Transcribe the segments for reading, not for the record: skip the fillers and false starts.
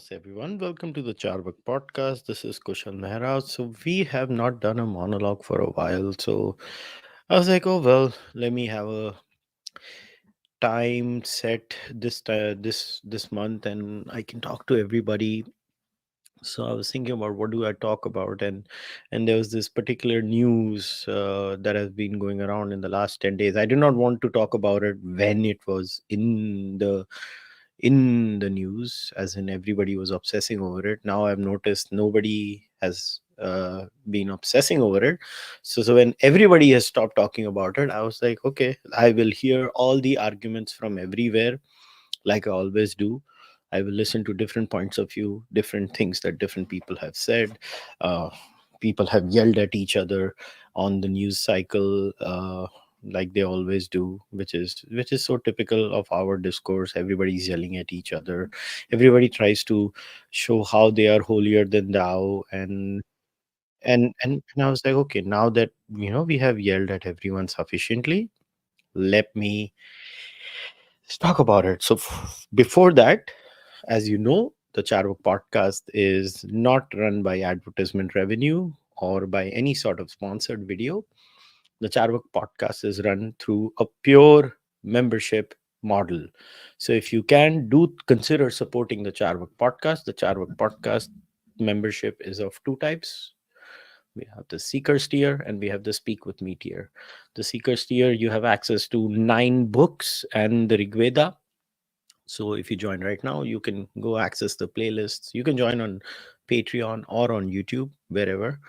Namaste everyone. Welcome to the Cārvāka podcast. This is Kushalmehra. So we have not done a monologue for a while. So I was like, oh well, let me have a time set this month, and I can talk to everybody. So I was thinking about what do I talk about, and there was this particular news that has been going around in the last 10 days. I did not want to talk about it when it was in the news, as in everybody was obsessing over it. Now I've noticed nobody has been obsessing over it. So when everybody has stopped talking about it, I was like, okay, I will hear all the arguments from everywhere, like I always do. I will listen to different points of view, different things that different people have said. Uh, People have yelled at each other on the news cycle, like they always do, which is so typical of our discourse. Everybody's yelling at each other. Everybody tries to show how they are holier than thou, and I was like, okay, now that we have yelled at everyone sufficiently, let me let's talk about it. So before that, as you know, the Charvak podcast is not run by advertisement revenue or by any sort of sponsored video. The Charvak podcast is run through a pure membership model. So if you can do consider supporting the Charvak podcast membership is of two types. We have the Seekers tier and we have the Speak with Me tier. The Seekers tier, you have access to 9 books and the Rigveda. So if you join right now, you can go access the playlists. You can join on Patreon or on YouTube, wherever.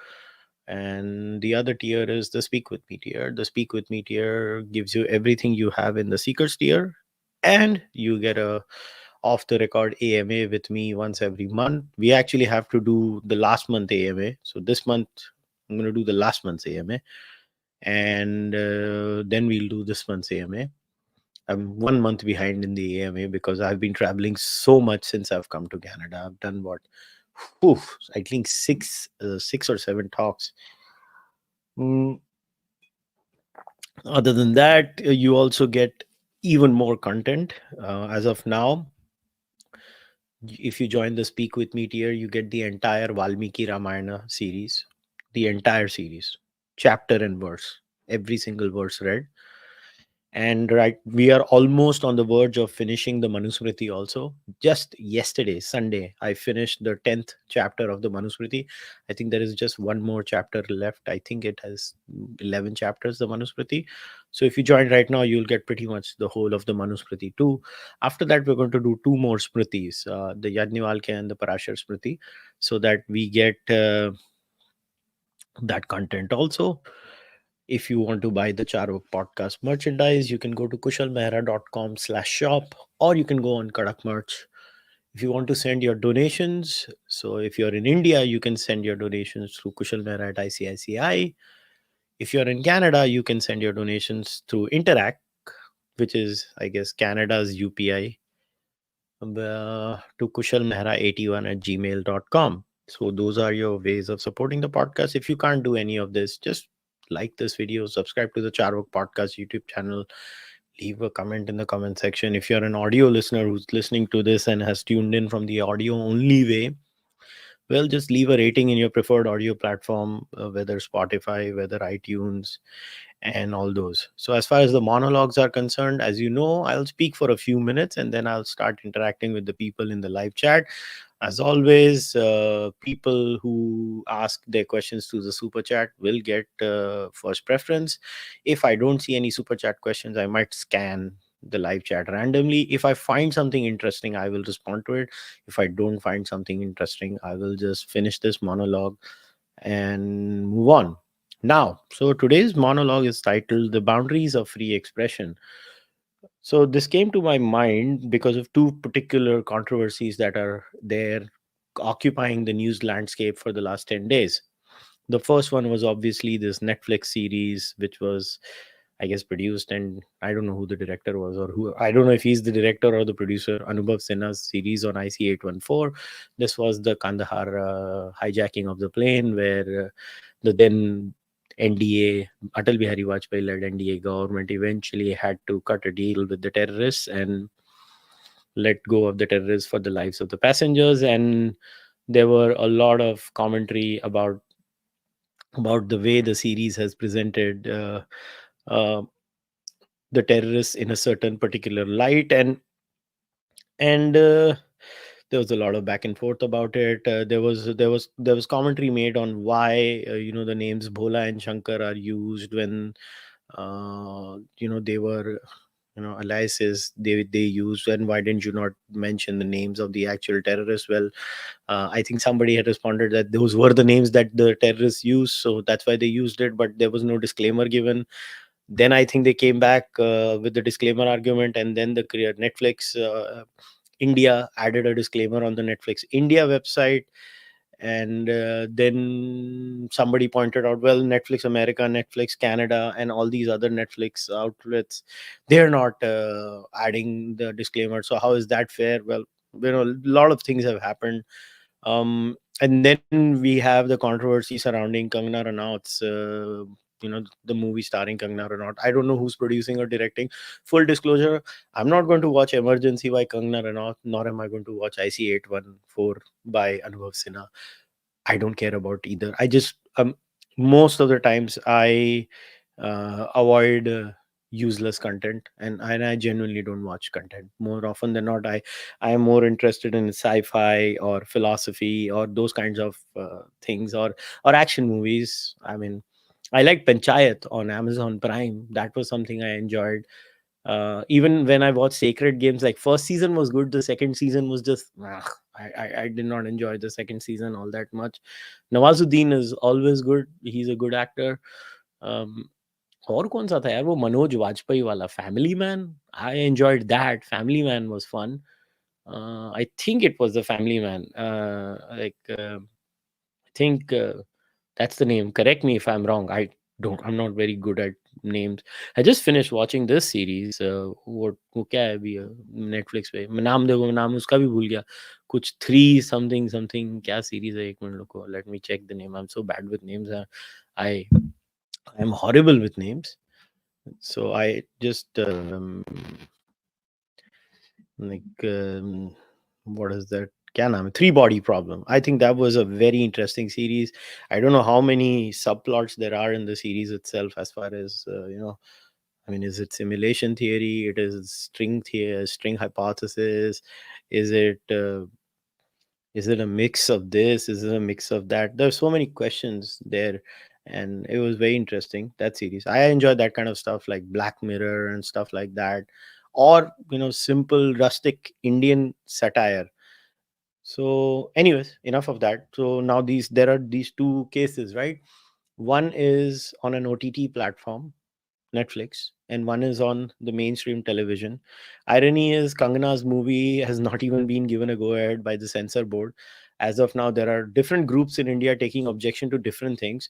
And the other tier is the Speak with Me tier. The Speak with Me tier gives you everything you have in the Seekers tier, and you get a off the record AMA with me once every month. We actually have to do the last month AMA. So this month I'm going to do the last month's AMA, and then we'll do this month's AMA. I'm 1 month behind in the AMA because I've been traveling so much since I've come to Canada. I've done what, I think six or seven talks. Mm, Other than that, you also get even more content. As of now, if you join the Speak with Me tier, you get the entire Valmiki Ramayana series, the entire series, chapter and verse, every single verse read. And right, we are almost on the verge of finishing the Manusmriti also. Just yesterday, Sunday, I finished the 10th chapter of the Manusmriti. I think there is just one more chapter left. I think it has 11 chapters, the Manusmriti. So if you join right now, you'll get pretty much the whole of the Manusmriti too. After that, we're going to do two more Smritis, the Yajnavalkya and the Parashar Smriti, so that we get that content also. If you want to buy the Charvak podcast merchandise, you can go to kushalmehra.com/shop, or you can go on Kadak Merch. If you want to send your donations, so if you're in India, you can send your donations through Kushal Mehra at ICICI. If you're in Canada, you can send your donations through Interact, which is, I guess, Canada's UPI, to kushalmehra81@gmail.com. So those are your ways of supporting the podcast. If you can't do any of this, just like this video, subscribe to the Charvak podcast YouTube channel, leave a comment in the comment section. If you're an audio listener who's listening to this and has tuned in from the audio only way, well, just leave a rating in your preferred audio platform, whether Spotify, whether iTunes, and all those. So, as far as the monologues are concerned, as you know, I'll speak for a few minutes and then I'll start interacting with the people in the live chat. As always, people who ask their questions through the super chat will get first preference. If I don't see any super chat questions, I might scan the live chat randomly. If I find something interesting, I will respond to it. If I don't find something interesting, I will just finish this monologue and move on. Now, so today's monologue is titled The Boundaries of Free Expression. So this came to my mind because of two particular controversies that are there occupying the news landscape for the last 10 days. The first one was obviously this Netflix series, which was, I guess, produced, and I don't know who the director was, or who, I don't know if he's the director or the producer, Anubhav Sinha's series on IC814. This was the Kandahar hijacking of the plane, where the then NDA, Atal Bihari Vajpayee led NDA government eventually had to cut a deal with the terrorists, and let go of the terrorists for the lives of the passengers. And there were a lot of commentary about the way the series has presented uh, the terrorists in a certain particular light. And there was a lot of back and forth about it. There was commentary made on why the names Bhola and Shankar are used when they were aliases they used, and why didn't you not mention the names of the actual terrorists? Well, I think somebody had responded that those were the names that the terrorists used, so that's why they used it, but there was no disclaimer given. Then I think they came back with the disclaimer argument, and then the Netflix India added a disclaimer on the Netflix India website. And then somebody pointed out, well, Netflix America, Netflix Canada, and all these other Netflix outlets, they're not adding the disclaimer. So how is that fair? Well, a lot of things have happened. And then we have the controversy surrounding Kangana Ranaut's the movie starring Kangana Ranaut. I don't know who's producing or directing. Full disclosure, I'm not going to watch Emergency by Kangana Ranaut, nor am I going to watch IC814 by Anubhav Sinha. I don't care about either. I just most of the times I avoid useless content, and I genuinely don't watch content. More often than not, I am more interested in sci-fi or philosophy or those kinds of things, or action movies. I mean, I like Panchayat on Amazon Prime. That was something I enjoyed. Even when I watched Sacred Games, like first season was good, the second season was just I did not enjoy the second season all that much. Nawazuddin is always good. He's a good actor. um, और कौन सा था यार वो मनोज वाजपेयी वाला family man I enjoyed that family man was fun I think it was the family man I think that's the name. Correct me if I'm wrong. I'm not very good at names. I just finished watching this series. वो क्या है अभी Netflix पे मैं नाम देखो मैं नाम उसका भी भूल गया कुछ थ्री समथिंग समथिंग क्या सीरीज है एक मिनट रुको let me check the name I am so bad with names I I am horrible with names. So I just like what is that? क्या नाम है? Three Body Problem. I think that was a very interesting series. I don't know how many subplots there are in the series itself, as far as I mean, is it simulation theory? It is string theory, string hypothesis. Is it a mix of this? Is it a mix of that? There's so many questions there, and it was very interesting, that series. I enjoy that kind of stuff, like Black Mirror and stuff like that, or simple rustic Indian satire. So anyways, enough of that. So now there are these two cases, right? One is on an OTT platform, Netflix, and one is on the mainstream television. Irony is, Kangana's movie has not even been given a go ahead by the censor board. As of now, there are different groups in India taking objection to different things.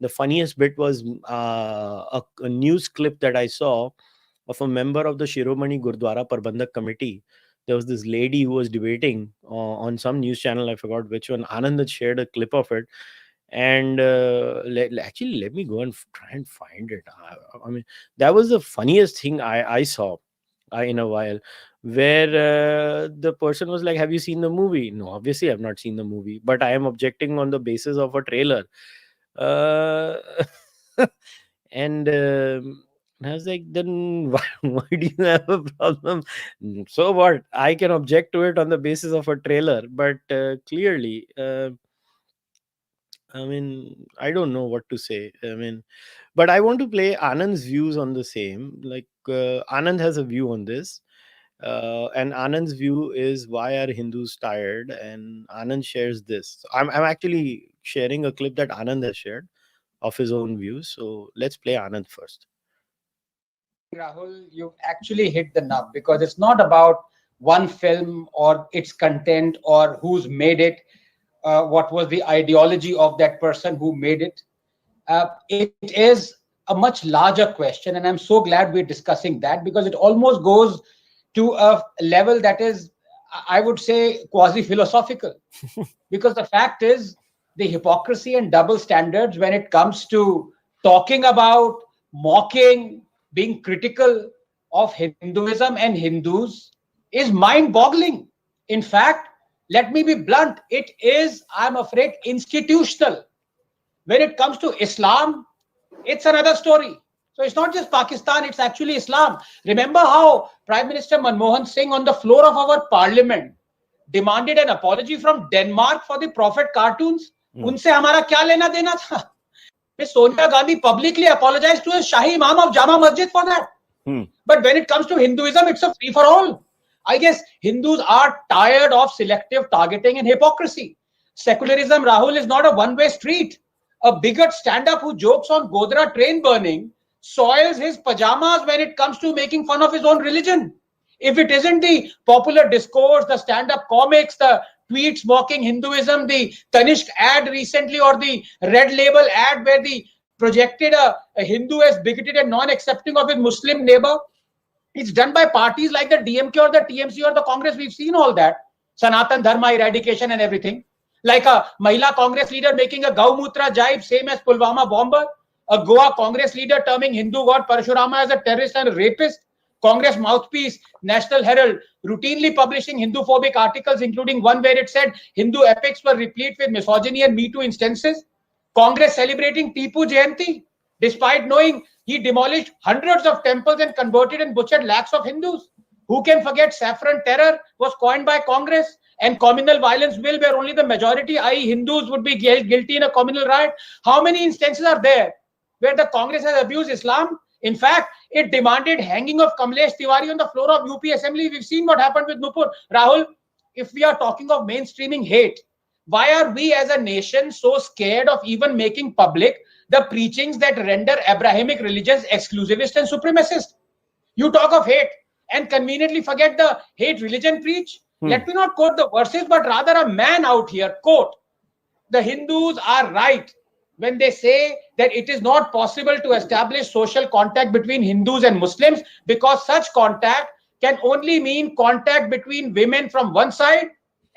The funniest bit was a news clip that I saw of a member of the Shiromani Gurdwara Prabandhak Committee. There was this lady who was debating on some news channel. I forgot which one. Anand had shared a clip of it, and actually let me go and try and find it. I mean, that was the funniest thing I saw in a while, where the person was like, have you seen the movie? No, obviously I've not seen the movie, but I am objecting on the basis of a trailer. uh, and I was like, then why do you have a problem? So what, I can object to it on the basis of a trailer, but clearly I mean, I don't know what to say. I mean, but I want to play Anand's views on the same. Like, Anand has a view on this. And Anand's view is, why are Hindus tired? And Anand shares this. So I'm actually sharing a clip that Anand has shared of his own views. So let's play Anand first. Rahul, you've actually hit the nub because it's not about one film or its content or who's made it, what was the ideology of that person who made it. It is a much larger question, and I'm so glad we're discussing that because it almost goes to a level that is, I would say, quasi philosophical. Because the fact is, the hypocrisy and double standards when it comes to talking about, mocking, being critical of Hinduism and Hindus is mind boggling. In fact, let me be blunt, it is, I'm afraid, institutional. When it comes to Islam, it's another story. So it's not just Pakistan, it's actually Islam. Remember how Prime Minister Manmohan Singh on the floor of our parliament demanded an apology from Denmark for the Prophet cartoons? Hmm. उनसे हमारा क्या लेना देना था? Miss Sonia Gandhi publicly apologized to a Shahi Imam of Jama Masjid for that. Hmm. But when it comes to Hinduism, it's a free for all. I guess Hindus are tired of selective targeting and hypocrisy. Secularism, Rahul, is not a one way street. A bigot stand up who jokes on Godhra train burning soils his pajamas when it comes to making fun of his own religion. If it isn't the popular discourse, the stand up comics, the tweets mocking Hinduism, the Tanishq ad recently, or the Red Label ad where the projected a Hindu as bigoted and non accepting of his Muslim neighbor, it's done by parties like the DMK or the TMC or the Congress. We've seen all that. Sanatan Dharma eradication and everything. Like a Mahila Congress leader making a Gaumutra jibe, same as Pulwama bomber. A Goa Congress leader terming Hindu god Parashurama as a terrorist and a rapist. Congress mouthpiece, National Herald, routinely publishing Hindu-phobic articles, including one where it said Hindu epics were replete with misogyny and Me Too instances. Congress celebrating Tipu Jayanti, despite knowing he demolished hundreds of temples and converted and butchered lakhs of Hindus. Who can forget saffron terror was coined by Congress and communal violence bill where only the majority, i.e. Hindus, would be guilty in a communal riot? How many instances are there where the Congress has abused Islam? In fact, it demanded hanging of Kamlesh Tiwari on the floor of UP Assembly. We've seen what happened with Nupur. Rahul, if we are talking of mainstreaming hate, why are we as a nation so scared of even making public the preachings that render Abrahamic religions exclusivist and supremacist? You talk of hate and conveniently forget the hate religion preach. Hmm. Let me not quote the verses, but rather a man out here quote, the Hindus are right when they say that it is not possible to establish social contact between Hindus and Muslims because such contact can only mean contact between women from one side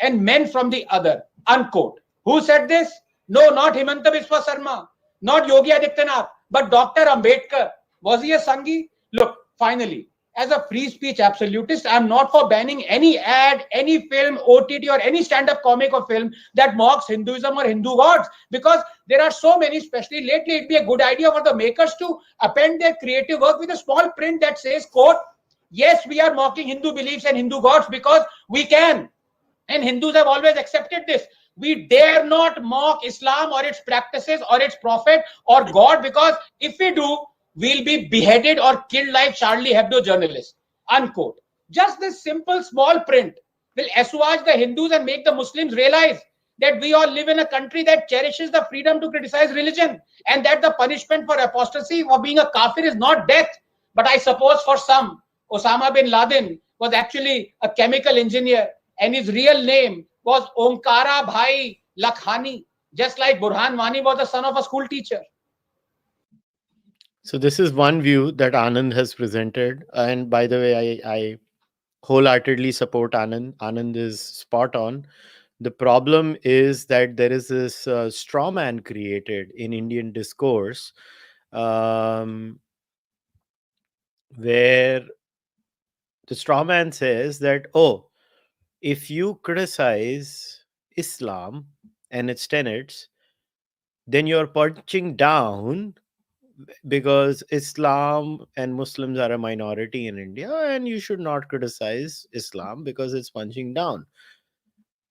and men from the other. Unquote. Who said this? No, not Himanta Biswa Sarma, not Yogi Adityanath, but Dr. Ambedkar. Was he a Sanghi? Look, finally, as a free speech absolutist, I'm not for banning any ad, any film, OTT, or any stand up comic or film that mocks Hinduism or Hindu gods, because there are so many, especially lately. It'd be a good idea for the makers to append their creative work with a small print that says, quote, yes, we are mocking Hindu beliefs and Hindu gods because we can. And Hindus have always accepted this. We dare not mock Islam or its practices or its prophet or God, because if we do, we'll be beheaded or killed like Charlie Hebdo journalists. Unquote. Just this simple small print will assuage the Hindus and make the Muslims realize that we all live in a country that cherishes the freedom to criticize religion, and that the punishment for apostasy or being a kafir is not death. But I suppose for some, Osama bin Laden was actually a chemical engineer and his real name was Omkara Bhai Lakhani, just like Burhan Wani was the son of a school teacher. So this is one view that Anand has presented. And by the way, I wholeheartedly support Anand. Anand is spot on. The problem is that there is this straw man created in Indian discourse, um, where the straw man says that, oh, if you criticize Islam and its tenets, then you're punching down because Islam and Muslims are a minority in India, and you should not criticize Islam because it's punching down.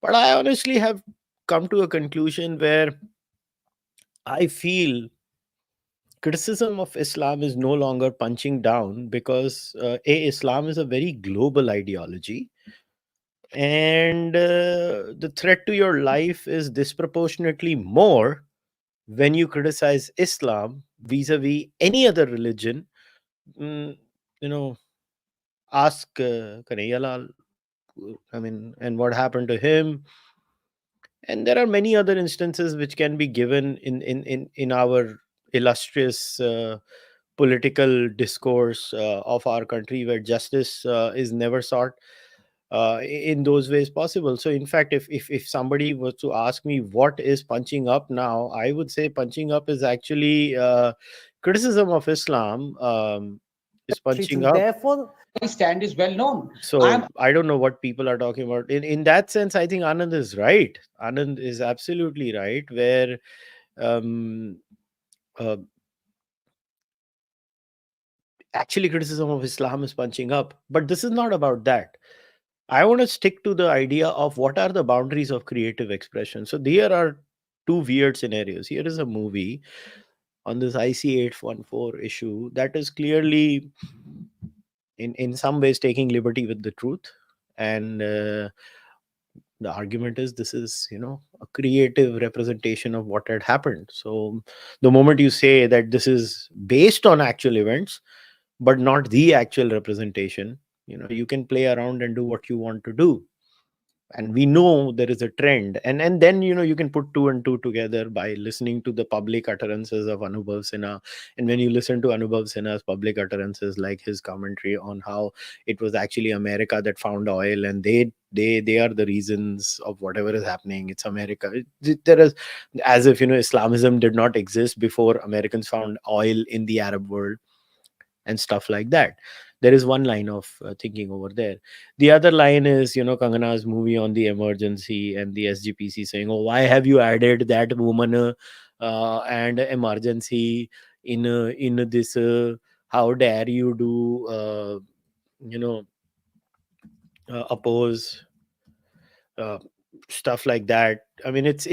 But I honestly have come to a conclusion where I feel criticism of Islam is no longer punching down because Islam is a very global ideology, and the threat to your life is disproportionately more when you criticize Islam vis-a-vis any other religion. Mm, you know, ask Kanhaiya, I mean, and what happened to him. And there are many other instances which can be given in our illustrious political discourse of our country, where justice is never sought in those ways possible. So in fact, if somebody was to ask me what is punching up now, I would say punching up is actually criticism of Islam, is punching and up. therefore My stand is well known. I'm So I don't know what people are talking about. In that sense, I think Anand is right. Anand is absolutely right. Where um, uh, actually criticism of Islam is punching up, but this is not about that. I want to stick to the idea of what are the boundaries of creative expression. So there are two weird scenarios. Here is a movie on this IC 814 issue that is clearly in some ways taking liberty with the truth, and the argument is this is, a creative representation of what had happened. So the moment you say that this is based on actual events but not the actual representation, you can play around and do what you want to do. And we know there is a trend, and then you can put two and two together by listening to the public utterances of Anubhav Sinha. And when you listen to Anubhav Sinha's public utterances, like his commentary on how it was actually America that found oil, and they are the reasons of whatever is happening, it's America. There is, as if Islamism did not exist before Americans found oil in the Arab world, and stuff like that. There is one line of thinking over there. The other line is, Kangana's movie on the emergency and the SGPC saying, "Oh, why have you added that woman and emergency in this? How dare you do, you know, oppose uh, stuff like that?" I mean, it's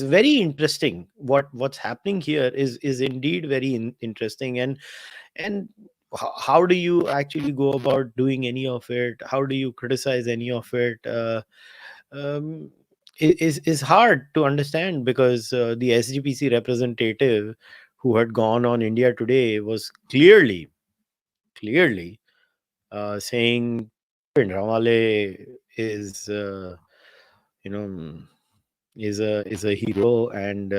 very interesting. What's happening here is indeed very interesting. And how do you actually go about doing any of it? How do you criticize any of it? Um, is hard to understand, because the SGPC representative who had gone on India Today was clearly saying Pindrawale is you know is a hero. And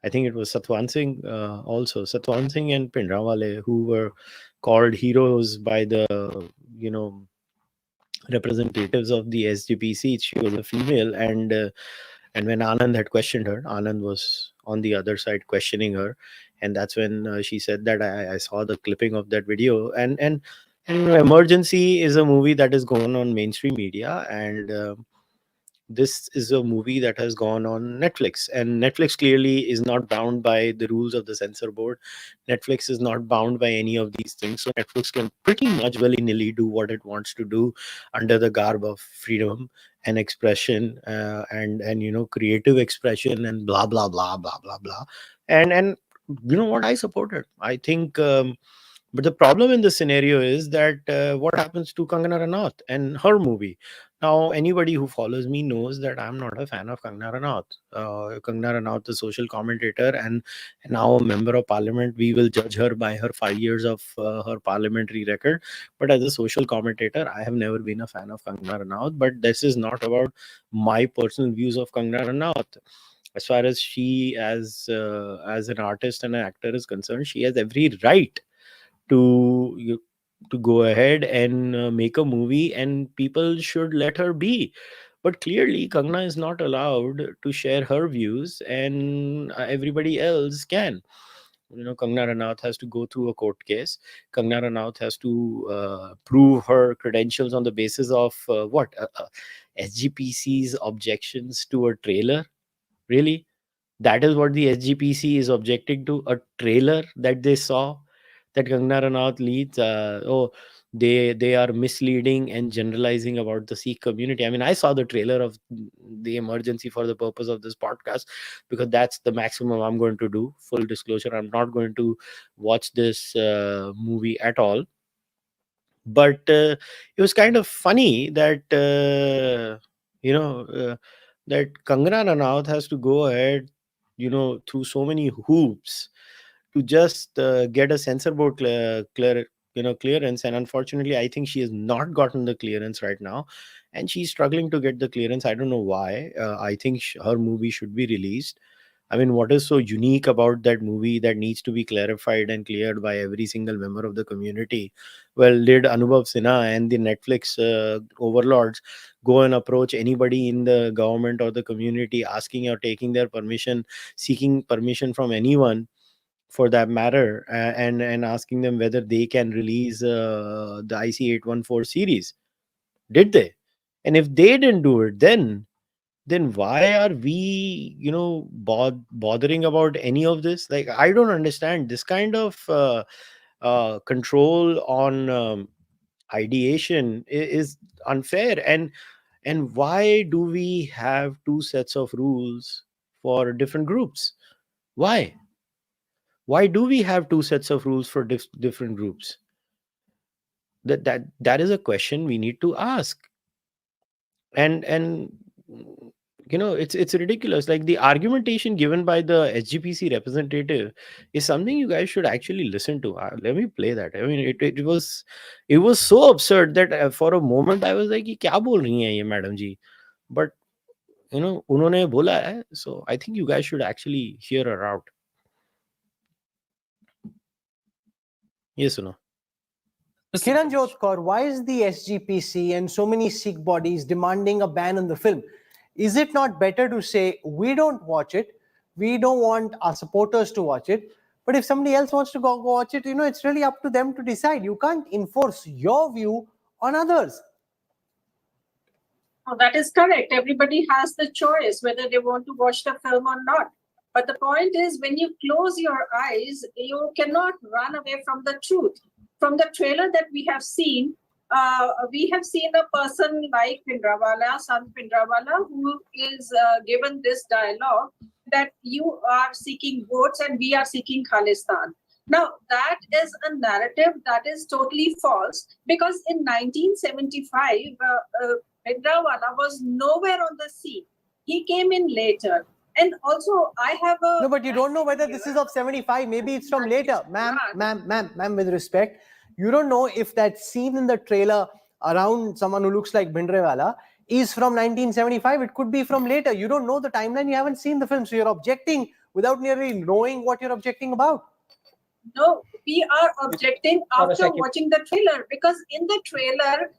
I think it was Satwan Singh and Pindrawale who were called heroes by the you know representatives of the SGPC. She was a female, and when Anand had questioned her, Anand was on the other side questioning her, and that's when she said that I saw the clipping of that video. And Emergency is a movie that is gone on mainstream media, and this is a movie that has gone on Netflix, and Netflix clearly is not bound by the rules of the censor board. Netflix is not bound by any of these things, so Netflix can pretty much willy-nilly do what it wants to do under the garb of freedom and expression, and creative expression, and blah blah blah blah blah blah. And you know what, I support it. I think but the problem in this scenario is that what happens to Kangana Ranaut and her movie? Now, anybody who follows me knows that I'm not a fan of Kangana Ranaut. Kangana Ranaut, the social commentator and now a member of parliament, we will judge her by her 5 years of her parliamentary record. But as a social commentator, I have never been a fan of Kangana Ranaut. But this is not about my personal views of Kangana Ranaut. As far as she, as an artist and an actor, is concerned, she has every right to go ahead and make a movie, and people should let her be. But clearly Kangna is not allowed to share her views, and everybody else can. Kangna Ranaut has to go through a court case. Kangna Ranaut has to prove her credentials on the basis of SGPC's objections to a trailer. Really, that is what the SGPC is objecting to, a trailer that they saw that Kangana Ranaut leads. They are misleading and generalizing about the Sikh community. I mean, I saw the trailer of the Emergency for the purpose of this podcast, because that's the maximum I'm going to do. Full disclosure, I'm not going to watch this movie at all. But it was kind of funny that you know that Kangana Ranaut has to go ahead, through so many hoops to just get a censor board clearance. And unfortunately, I think she has not gotten the clearance right now, and she's struggling to get the clearance. I don't know why. I think her movie should be released. I mean, what is so unique about that movie that needs to be clarified and cleared by every single member of the community? Well, did Anubhav Sinha and the Netflix overlords go and approach anybody in the government or the community, asking or taking their permission, seeking permission from anyone for that matter, and asking them whether they can release the IC814 series. Did they? And if they didn't do it, then why are we, bothering about any of this? Like, I don't understand this kind of control on ideation is unfair. And why do we have two sets of rules for different groups? Why do we have two sets of rules for different groups? That is a question we need to ask. And it's ridiculous. Like, the argumentation given by the SGPC representative is something you guys should actually listen to. Let me play that. I mean, it was so absurd that for a moment I was like, "Ye kya bol rahi hain ye madam ji?" But उन्होंने बोला है, so I think you guys should actually hear her out. Yes or no? Kiran Jodhkar, why is the SGPC and so many Sikh bodies demanding a ban on the film? Is it not better to say, we don't watch it, we don't want our supporters to watch it, but if somebody else wants to go watch it, it's really up to them to decide. You can't enforce your view on others. Oh, that is correct. Everybody has the choice whether they want to watch the film or not. But the point is, when you close your eyes, you cannot run away from the truth. From the trailer that we have seen a person like Bhindranwala, Sant Bhindranwala, who is given this dialogue that you are seeking votes and we are seeking Khalistan. Now, that is a narrative that is totally false, because in 1975, Bhindranwala was nowhere on the scene. He came in later. And also, I have a... No, but you don't know whether this is of 75. Maybe it's from later. Ma'am, with respect, you don't know if that scene in the trailer around someone who looks like Bhindranwala is from 1975. It could be from later. You don't know the timeline. You haven't seen the film. So you're objecting without nearly knowing what you're objecting about. No, we are objecting after watching the trailer, because in the trailer...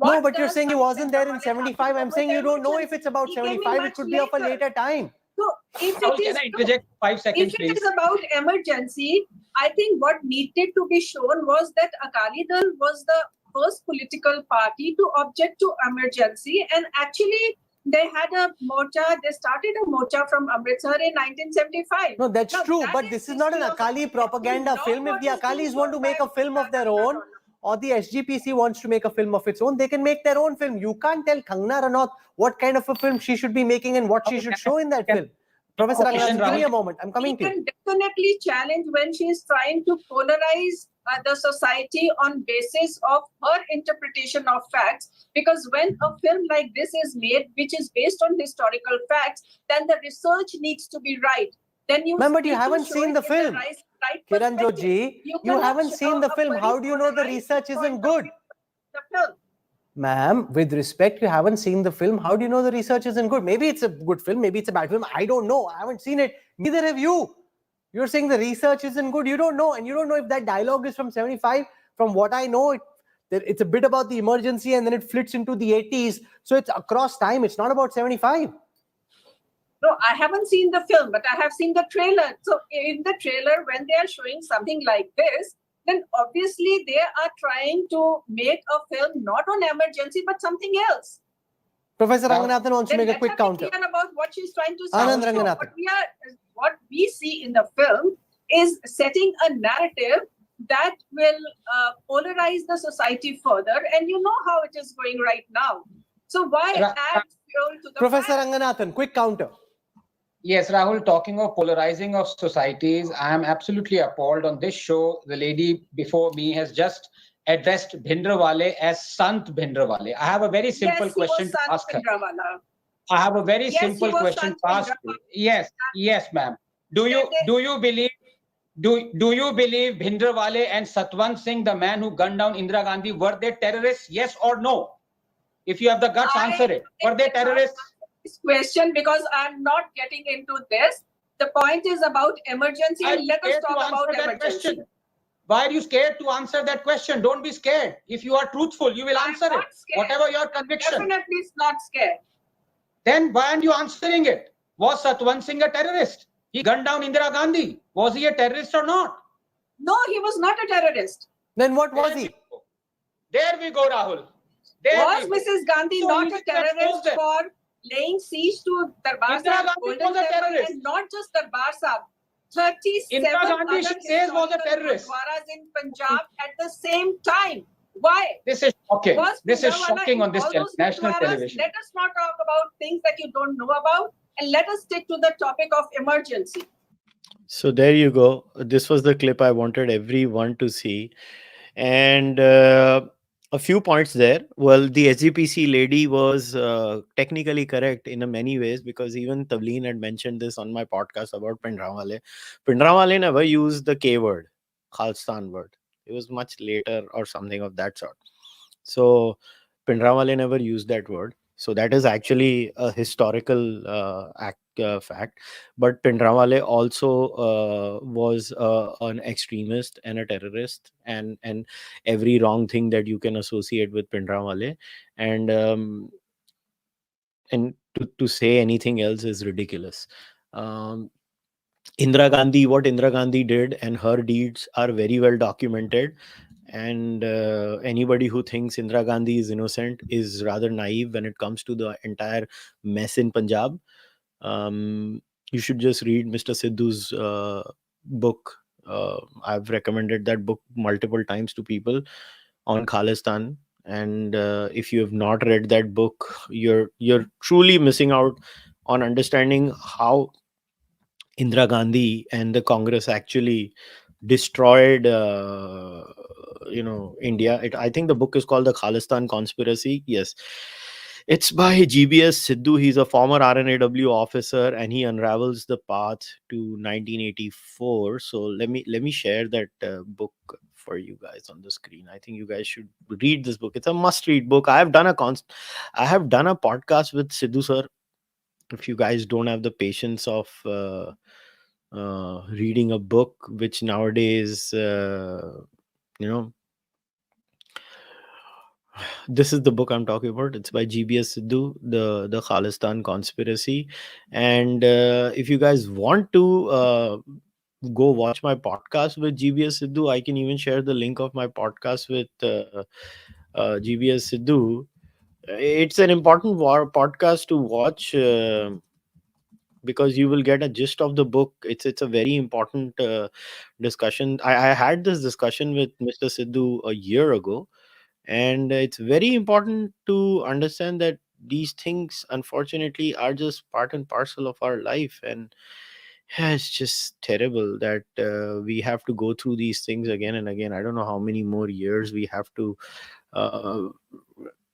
No, but you're saying he wasn't there in 75. I'm saying you don't know if it's about 75. It could be of a later time. So if Can I interject 5 seconds, if please? it is about emergency, I think what needed to be shown was that Akali Dal was the first political party to object to emergency, and actually they had a morcha. They started a morcha from Amritsar in 1975. No, that's true, but this is not an Akali propaganda film. If the Akalis want to make a film of their own, or the SGPC wants to make a film of its own, they can make their own film. You can't tell Kangana Ranaut what kind of a film she should be making and what she should show in that film. Professor Ranganath, give me a moment. I'm coming to you. You can definitely challenge when she is trying to polarize the society on basis of her interpretation of facts. Because when a film like this is made, which is based on historical facts, then the research needs to be right. Then you... But you haven't seen the film. Kiran Joji, you haven't seen the film. How do you know the research isn't good? The film. Ma'am, with respect, you haven't seen the film. How do you know the research isn't good? Maybe it's a good film. Maybe it's a bad film. I don't know. I haven't seen it. Neither have you. You're saying the research isn't good. You don't know. And you don't know if that dialogue is from 75. From what I know, it's a bit about the emergency and then it flits into the 80s. So it's across time. It's not about 75. No, I haven't seen the film, but I have seen the trailer. So in the trailer, when they are showing something like this, then obviously they are trying to make a film not on emergency, but something else. Professor Ranganathan wants to make a quick counter. About what she's trying to say. Anand Ranganathan. What we see in the film is setting a narrative that will polarize the society further. And you know how it is going right now. So why add fuel to the Professor Ranganathan, quick counter. Yes, Rahul, talking of polarizing of societies, I am absolutely appalled. On this show, the lady before me has just addressed Bhindranwale as Sant Bhindranwale. I have a very simple question to ask her. I have a very simple question to ask you. Yes, ma'am. Do you believe Bhindranwale and Satwant Singh, the man who gunned down Indira Gandhi, were they terrorists? Yes or no? If you have the guts, answer it. Were they terrorists? This question, because I'm not getting into this. The point is about emergency, and let us talk about emergency. Why are you scared to answer that question? Don't be scared. If you are truthful, you will answer it. Whatever your conviction. Definitely it's not scared. Then why aren't you answering it? Was Satwant Singh a terrorist? He gunned down Indira Gandhi. Was he a terrorist or not? No, he was not a terrorist. Then what was There we he? go. There we go, Rahul. There Was we go. Mrs. Gandhi So not you a just expose terrorist them. for laying siege to Darbar Indira Sahib Gandhi Golden was a Temple, terrorist. and not just Darbar Sahib? 37 Indira Gandhi, other she says, was a historical terrorist. gurdwaras in Punjab at the same time. Why? This is shocking. Was This is Pujawala shocking in on this all those national gurdwaras? television. Let us not talk about things that you don't know about, and let us stick to the topic of emergency. So there you go. This was the clip I wanted everyone to see. And a few points there. Well, the SGPC lady was technically correct in a many ways, because even Tavleen had mentioned this on my podcast about Pindrawale. Pindrawale never used the K word, Khalstan word. It was much later or something of that sort. So Pindrawale never used that word. So that is actually a historical fact. But Pindrawale also was an extremist and a terrorist, and every wrong thing that you can associate with Pindrawale. And to say anything else is ridiculous. Um, what Indira Gandhi did and her deeds are very well documented. And anybody who thinks Indira Gandhi is innocent is rather naive when it comes to the entire mess in Punjab. Um, you should just read Mr. Sidhu's book. I've recommended that book multiple times to people on Khalistan. And if you have not read that book, you're truly missing out on understanding how Indira Gandhi and the Congress actually destroyed, India. I think the book is called The Khalistan Conspiracy. Yes, it's by GBS Sidhu. He's a former RNAW officer, and he unravels the path to 1984. So let me share that book for you guys on the screen. I think you guys should read this book. It's a must-read book. I have done a podcast with Sidhu sir. If you guys don't have the patience of reading a book, which nowadays, you know, this is the book I'm talking about. It's by GBS Sidhu, the Khalistan Conspiracy. And if you guys want to go watch my podcast with GBS Sidhu, I can even share the link of my podcast with GBS Sidhu. It's an important podcast to watch. Because you will get a gist of the book. It's a very important discussion. I had this discussion with Mr. Sidhu a year ago, and it's very important to understand that these things, unfortunately, are just part and parcel of our life. And yeah, it's just terrible that we have to go through these things again and again. I don't know how many more years we have to. Uh,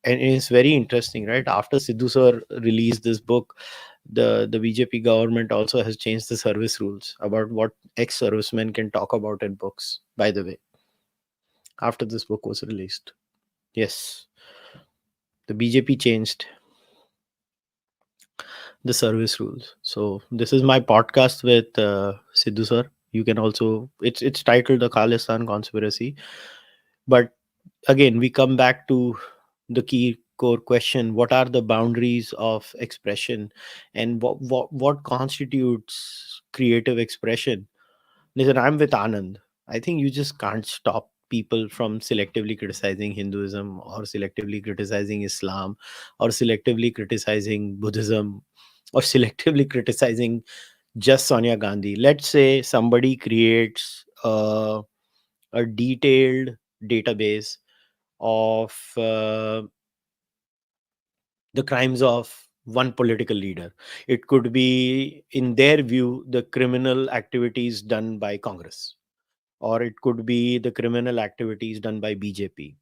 and it's very interesting, right? After Sidhu sir released this book, the BJP government also has changed the service rules about what ex-servicemen can talk about in books. By the way, after this book was released, yes, the BJP changed the service rules. So this is my podcast with Sidhu sir. You can also, it's titled The Khalistan Conspiracy. But again, we come back to the key core question: what are the boundaries of expression, and what constitutes creative expression? Listen, I'm with Anand. I think you just can't stop people from selectively criticizing Hinduism, or selectively criticizing Islam, or selectively criticizing Buddhism, or selectively criticizing just Sonia Gandhi. Let's say somebody creates a detailed database of the crimes of one political leader. It could be, in their view, the criminal activities done by Congress, or it could be the criminal activities done by BJP.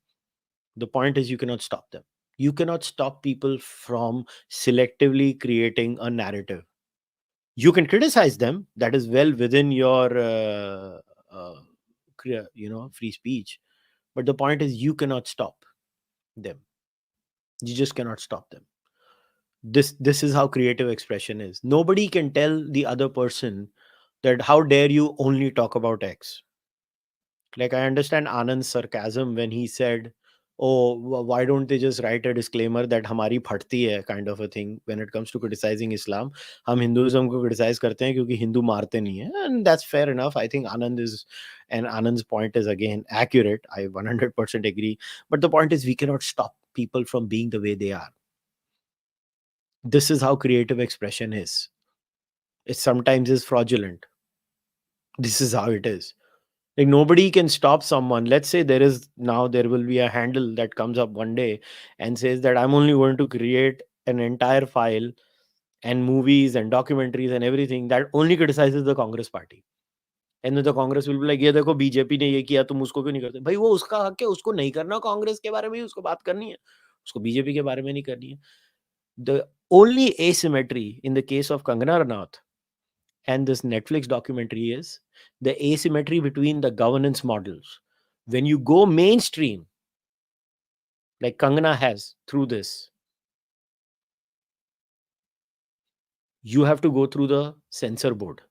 The point is, you cannot stop them. You cannot stop people from selectively creating a narrative. You can criticize them. That is well within your, free speech. But the point is, you cannot stop them. You just cannot stop them. This is how creative expression is. Nobody can tell the other person that how dare you only talk about X. Like, I understand Anand's sarcasm when he said oh, why don't they just write a disclaimer that हमारी फटती है, kind of a thing, when it comes to criticizing Islam. हम Hinduism को criticize करते हैं क्योंकि हिंदू मारते नहीं है, and that's fair enough. I think Anand's point is again accurate. I 100% agree. But the point is, we cannot stop people from being the way they are. This is how creative expression is. It sometimes is fraudulent. This is how it is. Like, nobody can stop someone. Let's say there will be a handle that comes up one day and says that I'm only going to create an entire file and movies and documentaries and everything that only criticizes the Congress party. And then the Congress will be like, ये देखो BJP ने ये किया, तुम उसको क्यों नहीं करते? भाई वो उसका हक है, उसको नहीं करना कांग्रेस के बारे में ही उसको बात करनी है, उसको बीजेपी के बारे में नहीं करनी है. The only asymmetry in the case of Kangana Ranaut and this Netflix documentary is the asymmetry between the governance models. When you go mainstream, like Kangana has through this, you have to go through the censor board.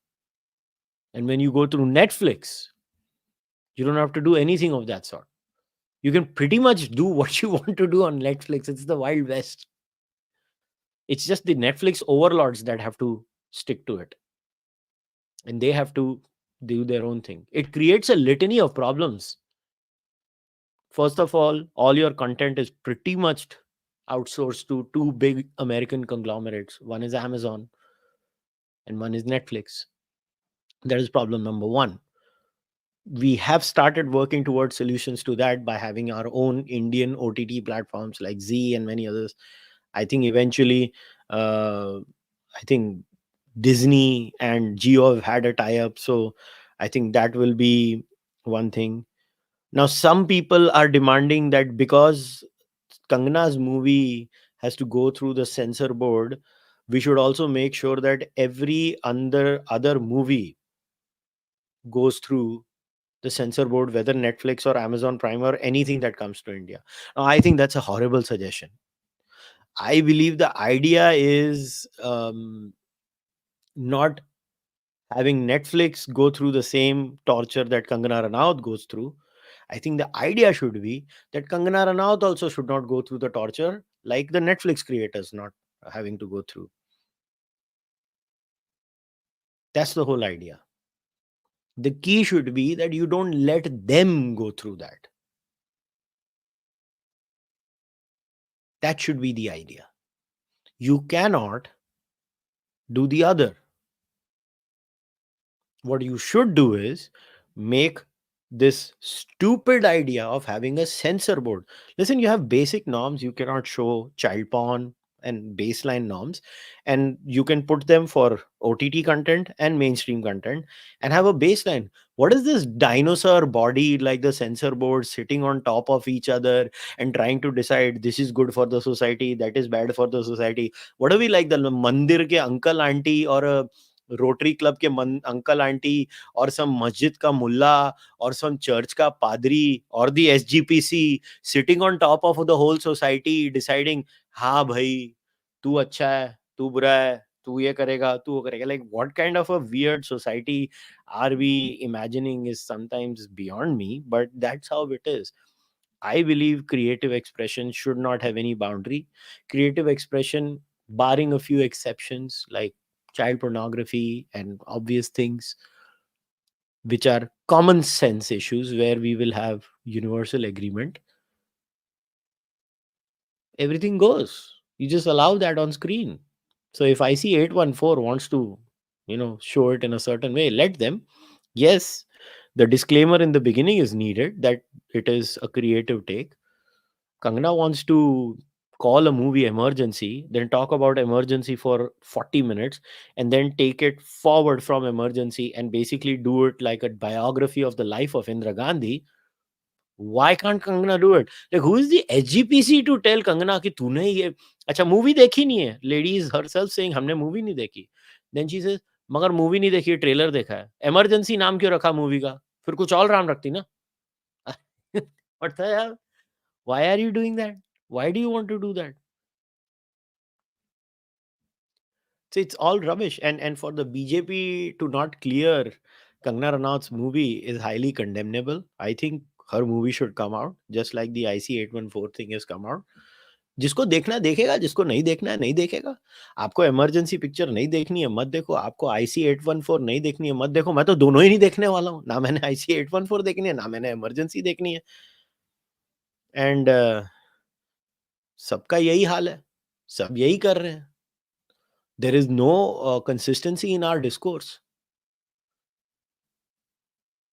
And when you go through Netflix, you don't have to do anything of that sort. You can pretty much do what you want to do on Netflix. It's the Wild West. It's just the Netflix overlords that have to stick to it. And they have to do their own thing. It creates a litany of problems. First of all your content is pretty much outsourced to two big American conglomerates. One is Amazon and one is Netflix. That is problem number one. We have started working towards solutions to that by having our own Indian OTT platforms like Z and many others. I think eventually, I think Disney and Geo have had a tie-up. So I think that will be one thing. Now, some people are demanding that because Kangana's movie has to go through the censor board, we should also make sure that every other movie goes through the censor board, whether Netflix or Amazon Prime or anything that comes to India. Now, I think that's a horrible suggestion. I believe the idea is not having Netflix go through the same torture that Kangana Ranaut goes through. I think the idea should be that Kangana Ranaut also should not go through the torture like the Netflix creators not having to go through. That's the whole idea. The key should be that you don't let them go through that. That should be the idea. You cannot do the other. What you should do is make this stupid idea of having a censor board. Listen, you have basic norms. You cannot show child porn and baseline norms, and you can put them for OTT content and mainstream content and have a baseline. What is this dinosaur body like the censor board sitting on top of each other and trying to decide this is good for the society, that is bad for the society? What are we like, the mandir ke uncle auntie or a Rotary Club के uncle auntie or some masjid ka mullah or some church ka padri or the SGPC sitting on top of the whole society deciding, हाँ भाई तू अच्छा है, तू बुरा है, तू ये करेगा, तू वो करेगा. Like, what kind of a weird society are we imagining is sometimes beyond me, but that's how it is. I believe creative expression should not have any boundary. Creative expression, barring a few exceptions like child pornography and obvious things, which are common sense issues where we will have universal agreement, everything goes. You just allow that on screen. So if I see 814 wants to, show it in a certain way, let them. Yes, the disclaimer in the beginning is needed that it is a creative take. Kangana wants to call a movie Emergency, then talk about Emergency for 40 minutes, and then take it forward from Emergency and basically do it like a biography of the life of Indira Gandhi. Why can't Kangana do it? Like, who is the SGPC to tell Kangana कि तूने ये अच्छा movie देखी नहीं है? Lady is herself saying हमने movie नहीं देखी. Then she says मगर मूवी नहीं देखी, ट्रेलर देखा है. Emergency नाम क्यों रखा मूवी का? फिर कुछ और नाम रखती ना. What the hell? Why are you doing that? Why do you want to do that? So it's all rubbish. And for the BJP to not clear Kangana Ranaut's movie is highly condemnable. I think her movie should come out just like the IC814 thing has come out. जिसको देखना है देखेगा, जिसको नहीं देखना है नहीं देखेगा. आपको इमरजेंसी पिक्चर नहीं देखनी है मत देखो, आपको IC814 नहीं देखनी है मत देखो. मैं तो दोनों ही नहीं देखने वाला हूँ. ना मैंने IC814 देखनी है, ना मैंने इमरजेंसी देखनी है. एंड सबका यही हाल है, सब यही कर रहे हैं. There is no consistency in our discourse.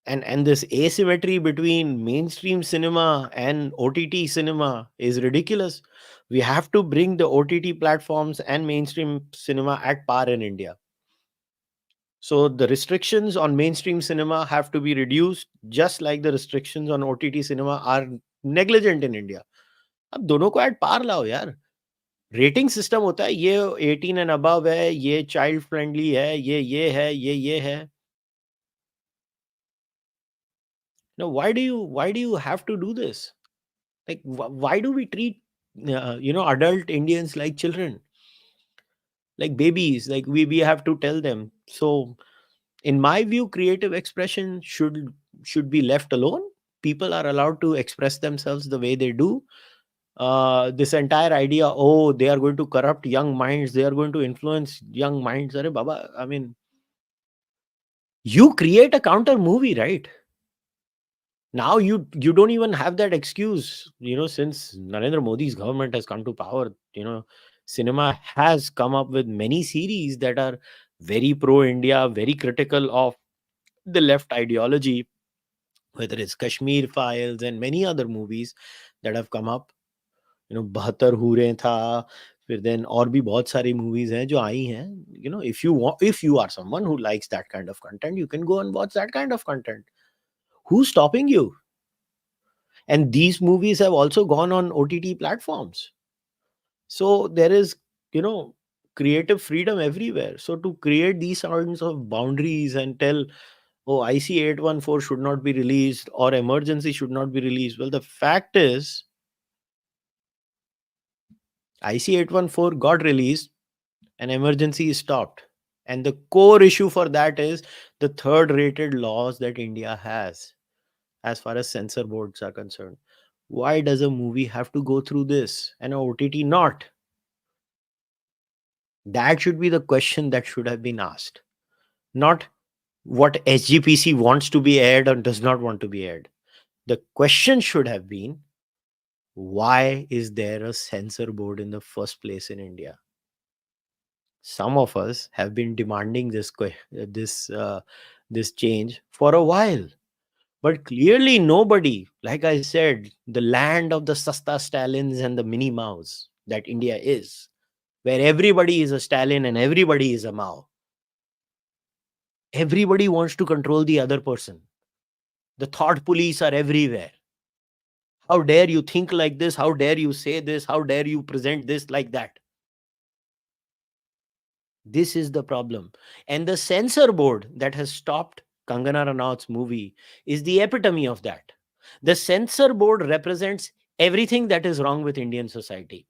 And this asymmetry between mainstream cinema and OTT cinema is ridiculous. We have to bring the OTT platforms and mainstream cinema at par in India. So the restrictions on mainstream cinema have to be reduced, just like the restrictions on OTT cinema are negligent in India. अब दोनों को at par लाओ यार. Rating system होता है, ये 18 and above है, ये चाइल्ड फ्रेंडली है, ये है, ये है. Now, why do you have to do this? Like, why do we treat adult Indians like children, like babies? Like we have to tell them. So in my view, creative expression should be left alone. People are allowed to express themselves the way they do. This entire idea, oh, they are going to corrupt young minds, they are going to influence young minds. Arre baba, I mean, you create a counter movie, right? Now you don't even have that excuse. Since Narendra Modi's government has come to power, cinema has come up with many series that are very pro India, very critical of the left ideology, whether it's Kashmir Files and many other movies that have come up. 72 हूरें था, फिर then और भी बहुत सारी movies हैं जो आई हैं. If you are someone who likes that kind of content, you can go and watch that kind of content. Who's stopping you? And these movies have also gone on OTT platforms. So there is, creative freedom everywhere. So to create these kinds of boundaries and tell, oh, IC814 should not be released or Emergency should not be released. Well, the fact is, IC814 got released and Emergency is stopped. And the core issue for that is the third rated laws that India has as far as censor boards are concerned. Why does a movie have to go through this and a OTT not? That should be the question that should have been asked. Not what SGPC wants to be aired or does not want to be aired. The question should have been, why is there a censor board in the first place in India? Some of us have been demanding this change for a while. But clearly nobody, like I said, the land of the Sasta Stalins and the Minnie Maos that India is, where everybody is a Stalin and everybody is a Mao. Everybody wants to control the other person. The thought police are everywhere. How dare you think like this? How dare you say this? How dare you present this like that? This is the problem. And the censor board that has stopped Kangana Ranaut's movie is the epitome of that. The censor board represents everything that is wrong with Indian society.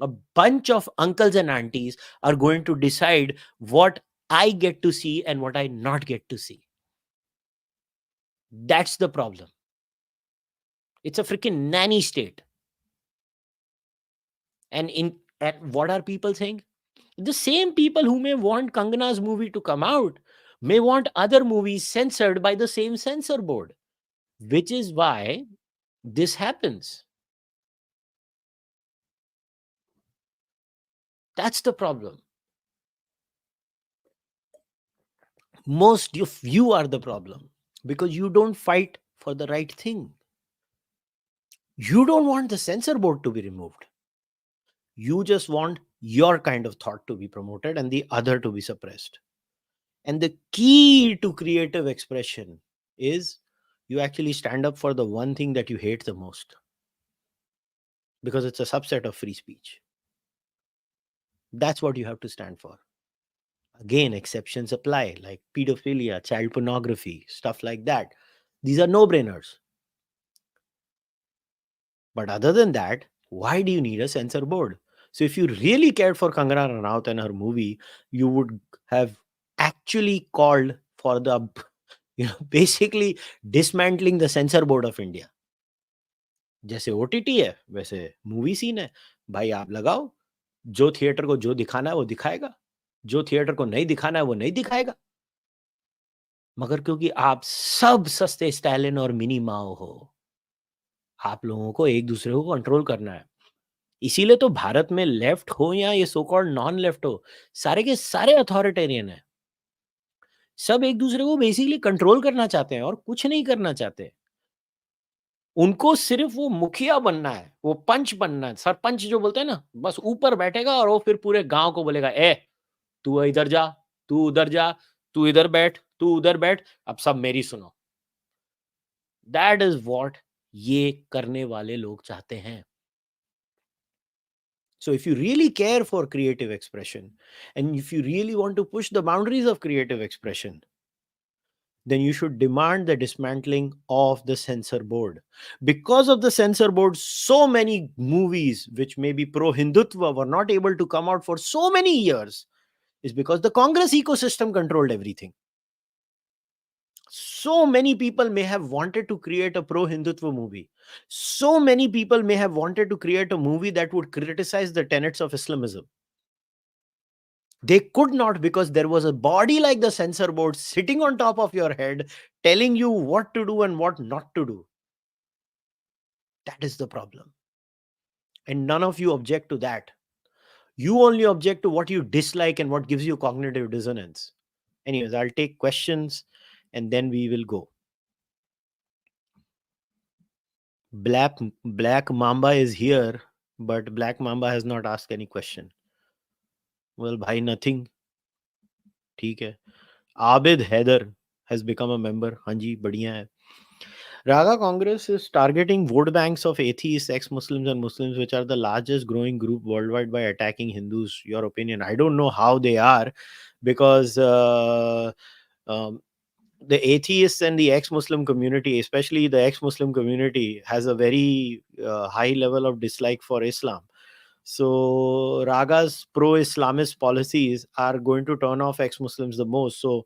A bunch of uncles and aunties are going to decide what I get to see and what I not get to see. That's the problem. It's a freaking nanny state. And what are people saying? The same people who may want Kangana's movie to come out may want other movies censored by the same censor board, which is why this happens. That's the problem. Most of you are the problem because you don't fight for the right thing. You don't want the censor board to be removed. You just want your kind of thought to be promoted and the other to be suppressed. And the key to creative expression is you actually stand up for the one thing that you hate the most, because it's a subset of free speech. That's what you have to stand for. Again, exceptions apply, like pedophilia, child pornography, stuff like that. These are no-brainers. But other than that, why do you need a censor board? So if you really cared for Kangana Ranaut and her movie, you would have actually called for the, basically dismantling the censor board of India. जैसे OTT है वैसे movie scene है। भाई आप लगाओ, जो theatre को जो दिखाना है वो दिखाएगा, जो थिएटर को नहीं दिखाना है वो नहीं दिखाएगा। मगर क्योंकि आप सब सस्ते स्टैलिन और मिनी माओ हो, आप लोगों को एक दूसरे को कंट्रोल करना है। इसीलिए तो भारत में लेफ्ट हो या ये सो कॉल्ड नॉन लेफ्ट हो, सारे के सारे अथॉरिटेरियन है। सब एक दूसरे को बेसिकली कंट्रोल करना चाहते हैं और कुछ नहीं करना चाहते। उनको सिर्फ वो मुखिया बनना है, वो पंच बनना है, सरपंच जो बोलते हैं ना, बस ऊपर बैठेगा और वो फिर पूरे गांव को बोलेगा, ए तू इधर जा, तू उधर जा, तू इधर बैठ, तू उधर बैठ, अब सब मेरी सुनो। दैट इज व्हाट ये करने वाले लोग चाहते हैं। So if you really care for creative expression, and if you really want to push the boundaries of creative expression, then you should demand the dismantling of the censor board. Because of the censor board, so many movies which may be pro Hindutva were not able to come out for so many years, is because the Congress ecosystem controlled everything. So many people may have wanted to create a pro Hindutva movie. So many people may have wanted to create a movie that would criticize the tenets of Islamism. They could not, because there was a body like the censor board sitting on top of your head telling you what to do and what not to do. That is the problem. And none of you object to that. You only object to what you dislike and what gives you cognitive dissonance. Anyways, I'll take questions and then we will go. Black Mamba is here, but Black Mamba has not asked any question. Well, bhai, nothing. ठीक है. Abid Haider has become a member. हाँ जी, बढ़िया है. Raga Congress is targeting vote banks of atheists, ex-Muslims, and Muslims, which are the largest growing group worldwide, by attacking Hindus. Your opinion? I don't know how they are, because um, the atheists and the ex-Muslim community, especially the ex-Muslim community, has a very high level of dislike for Islam. So Raga's pro-Islamist policies are going to turn off ex-Muslims the most. So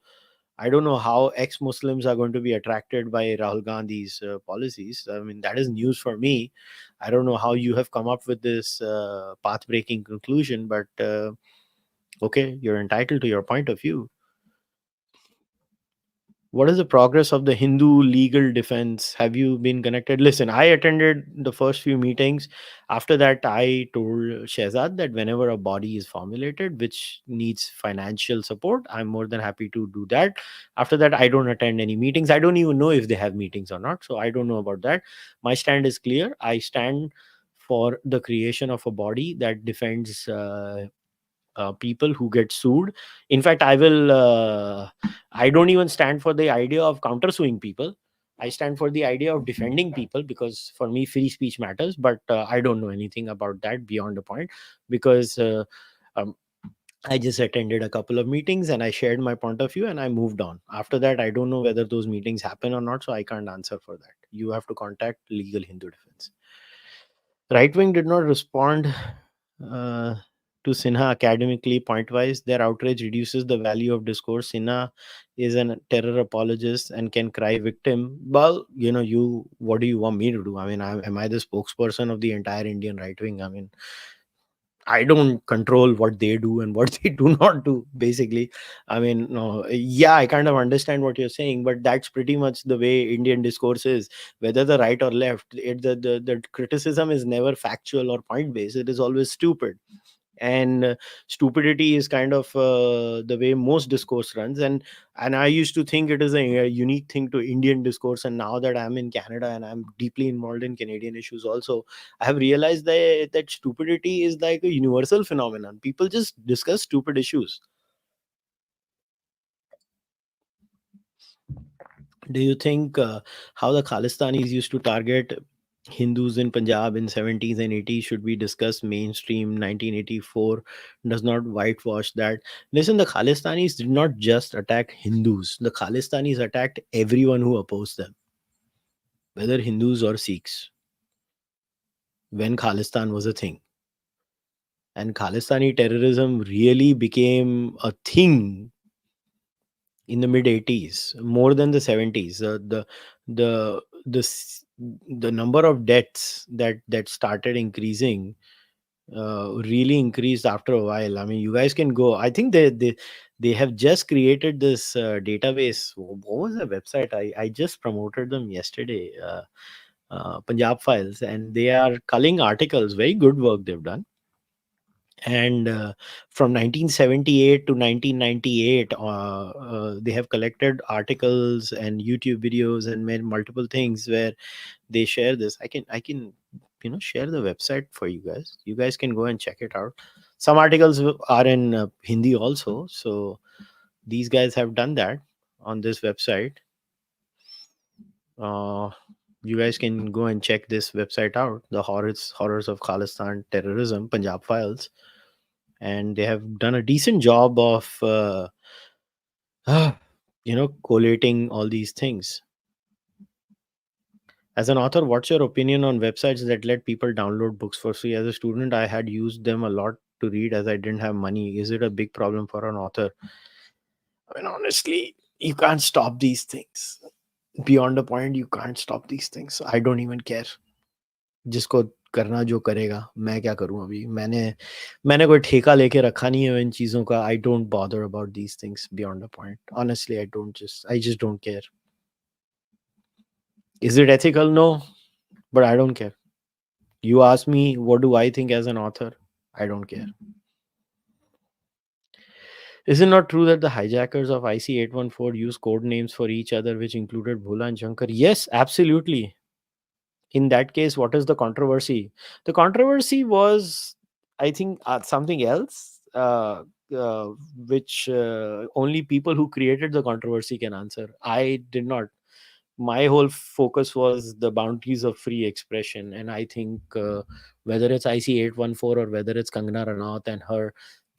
I don't know how ex-Muslims are going to be attracted by Rahul Gandhi's policies. I mean, that is news for me. I don't know how you have come up with this path-breaking conclusion, but okay, you're entitled to your point of view. What is the progress of the Hindu legal defense? Have you been connected? Listen, I attended the first few meetings. After that, I told Shehzad that whenever a body is formulated which needs financial support, I'm more than happy to do that. After that, I don't attend any meetings. I don't even know if they have meetings or not. So I don't know about that. My stand is clear. I stand for the creation of a body that defends people who get sued. In fact, I don't even stand for the idea of countersuing people. I stand for the idea of defending people, because for me free speech matters. But I don't know anything about that beyond a point, because um, I just attended a couple of meetings and I shared my point of view and I moved on. After that, I don't know whether those meetings happen or not, so I can't answer for that. You have to contact Legal Hindu Defense. Right wing did not respond uh, to Sinha academically point wise. Their outrage reduces the value of discourse. Sinha is a terror apologist and can cry victim. Well, you, what do you want me to do? I mean, am I the spokesperson of the entire Indian right wing? I mean, I don't control what they do and what they do not do, basically. I mean, no, yeah, I kind of understand what you're saying, but that's pretty much the way Indian discourse is, whether the right or left. The criticism is never factual or point based, it is always stupid. And stupidity is kind of the way most discourse runs. And I used to think it is a unique thing to Indian discourse, and now that I'm in Canada and I'm deeply involved in Canadian issues also, I have realized that stupidity is like a universal phenomenon. People just discuss stupid issues. Do you think how the Khalistanis used to target Hindus in Punjab in 70s and 80s should be discussed? Mainstream 1984 does not whitewash that. Listen, the Khalistanis did not just attack Hindus. The Khalistanis attacked everyone who opposed them, whether Hindus or Sikhs, when Khalistan was a thing. And Khalistani terrorism really became a thing in the mid 80s, more than the 70s. The the number of deaths that started increasing really increased after a while. I mean, you guys can go. I think they have just created this database. What was the website? I just promoted them yesterday. Punjab Files, and they are culling articles. Very good work they've done. And from 1978 to 1998, they have collected articles and YouTube videos and made multiple things where they share this. I can share the website for you guys. You guys can go and check it out. Some articles are in Hindi also, so these guys have done that on this website. uh, you guys can go and check this website out, the horrors of Khalistan terrorism, Punjab Files. And they have done a decent job of collating all these things. As an author, what's your opinion on websites that let people download books for free? As a student, I had used them a lot to read as I didn't have money. Is it a big problem for an author? I mean, honestly, you can't stop these things. Beyond a point, you can't stop these things. I don't even care. जिसको करना जो करेगा, मैं क्या करूं अभी? मैंने कोई ठेका लेके रखा नहीं है इन चीज़ों का. I don't bother about these things beyond a point. Honestly, I just don't care. Is it ethical? No, but I don't care. You ask me, what do I think as an author? I don't care. Is it not true that the hijackers of IC814 use code names for each other, which included Bhola and Shankar? Yes, absolutely. In that case, what is the controversy? The controversy was, I think, something else, which only people who created the controversy can answer. I did not. My whole focus was the boundaries of free expression, and I think whether it's IC814 or whether it's Kangana Ranaut and her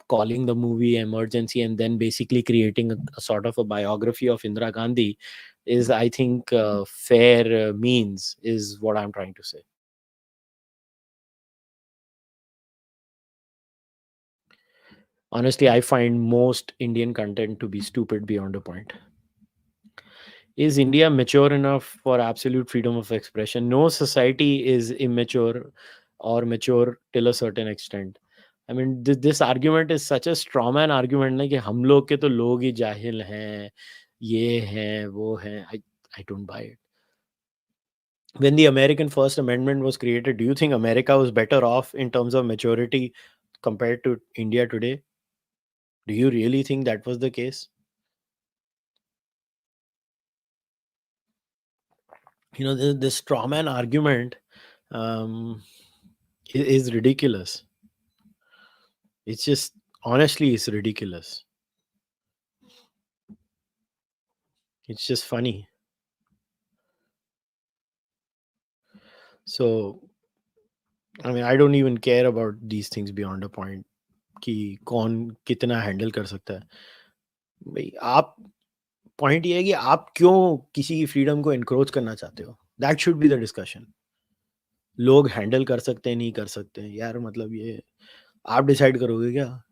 calling the movie Emergency and then basically creating a sort of a biography of Indira Gandhi is, I think, fair means, is what I'm trying to say. Honestly, I find most Indian content to be stupid beyond a point. Is India mature enough for absolute freedom of expression? No society is immature or mature till a certain extent. I mean, this argument is such a straw man argument ना कि हम लोग के तो लोग ही जाहिल हैं, ये हैं, वो हैं. I don't buy it. When the American First Amendment was created, do you think America was better off in terms of maturity compared to India today? Do you really think that was the case? This straw man argument um, is ridiculous. It's just, honestly, it's ridiculous. It's just funny. So, I mean, I don't even care about these things beyond a point कि कौन कितना handle कर सकता है. भाई, आप point ये है कि आप क्यों किसी की फ्रीडम को एनक्रोच करना चाहते हो. That should be the discussion. लोग हैंडल कर सकते हैं, नहीं कर सकते हैं, यार मतलब ये आप डिसाइड करोगे क्या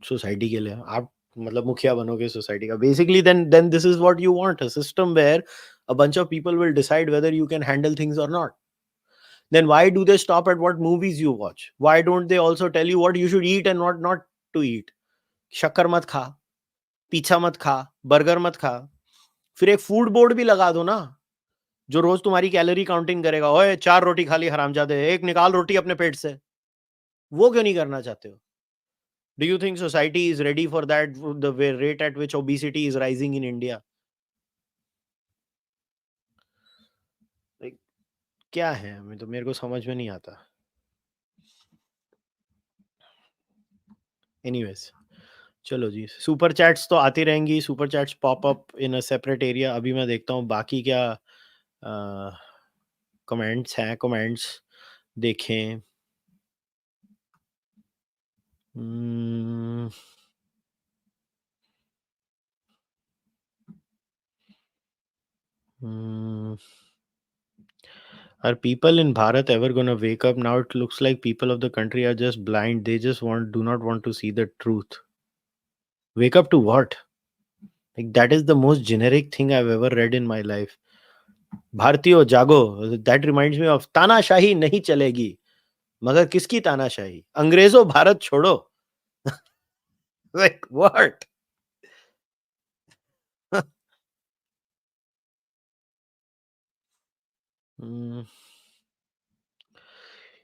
सोसाइटी के लिए? आप मतलब मुखिया बनोगे सोसाइटी का basically. Then this is what you want, a system where a bunch of people will decide whether you can handle things or not. Then why do they stop at what movies you watch? Why don't they also tell you what you should eat and what not to eat? शक्कर मत खा, pizza मत खा, burger मत खा. फिर एक food board भी लगा दो ना, जो रोज तुम्हारी कैलोरी काउंटिंग करेगा. ओए 4 रोटी खा ली हरामजादे, एक निकाल रोटी अपने पेट से. वो क्यों नहीं करना चाहते हो? Do you think society is ready for that, the rate at which obesity is rising in India? Like, क्या है? मैं तो, मेरे को समझ में नहीं आता. Anyways, चलो जी, सुपर चैट्स तो आती रहेंगी. Super chats pop up in a separate area. अभी मैं देखता हूँ बाकी क्या कमेंट्स हैं. कमेंट्स देखें. Hmm, hmm. Are people in Bharat ever gonna wake up? Now it looks like people of the country are just blind. They just do not want to see the truth. Wake up to what? Like, that is the most generic thing I've ever read in my life. भारतीयों जागो. That reminds me of तानाशाही नहीं चलेगी. मगर किसकी तानाशाही? अंग्रेजों भारत छोड़ो. Like what? Mm.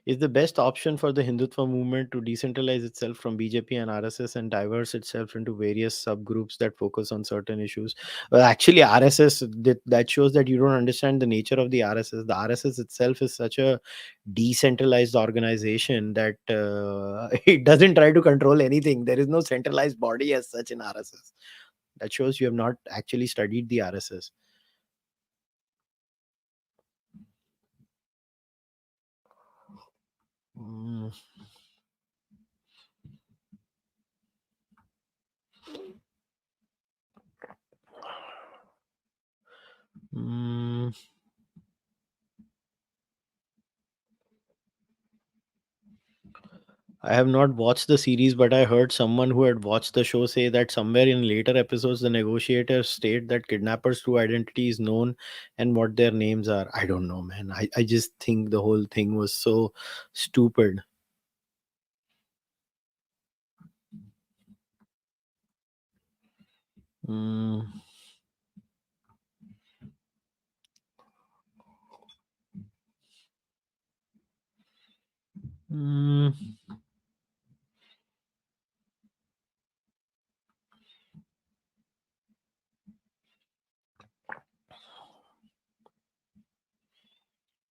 Is the best option for the Hindutva movement to decentralize itself from BJP and RSS and diverse itself into various subgroups that focus on certain issues? Well, actually, RSS, that shows that you don't understand the nature of the RSS. The RSS itself is such a decentralized organization that it doesn't try to control anything. There is no centralized body as such in RSS. That shows you have not actually studied the RSS. Mm. Mm. I have not watched the series, but I heard someone who had watched the show say that somewhere in later episodes, the negotiators state that kidnappers' true identity is known and what their names are. I don't know, man. I just think the whole thing was so stupid. Mm. Mm.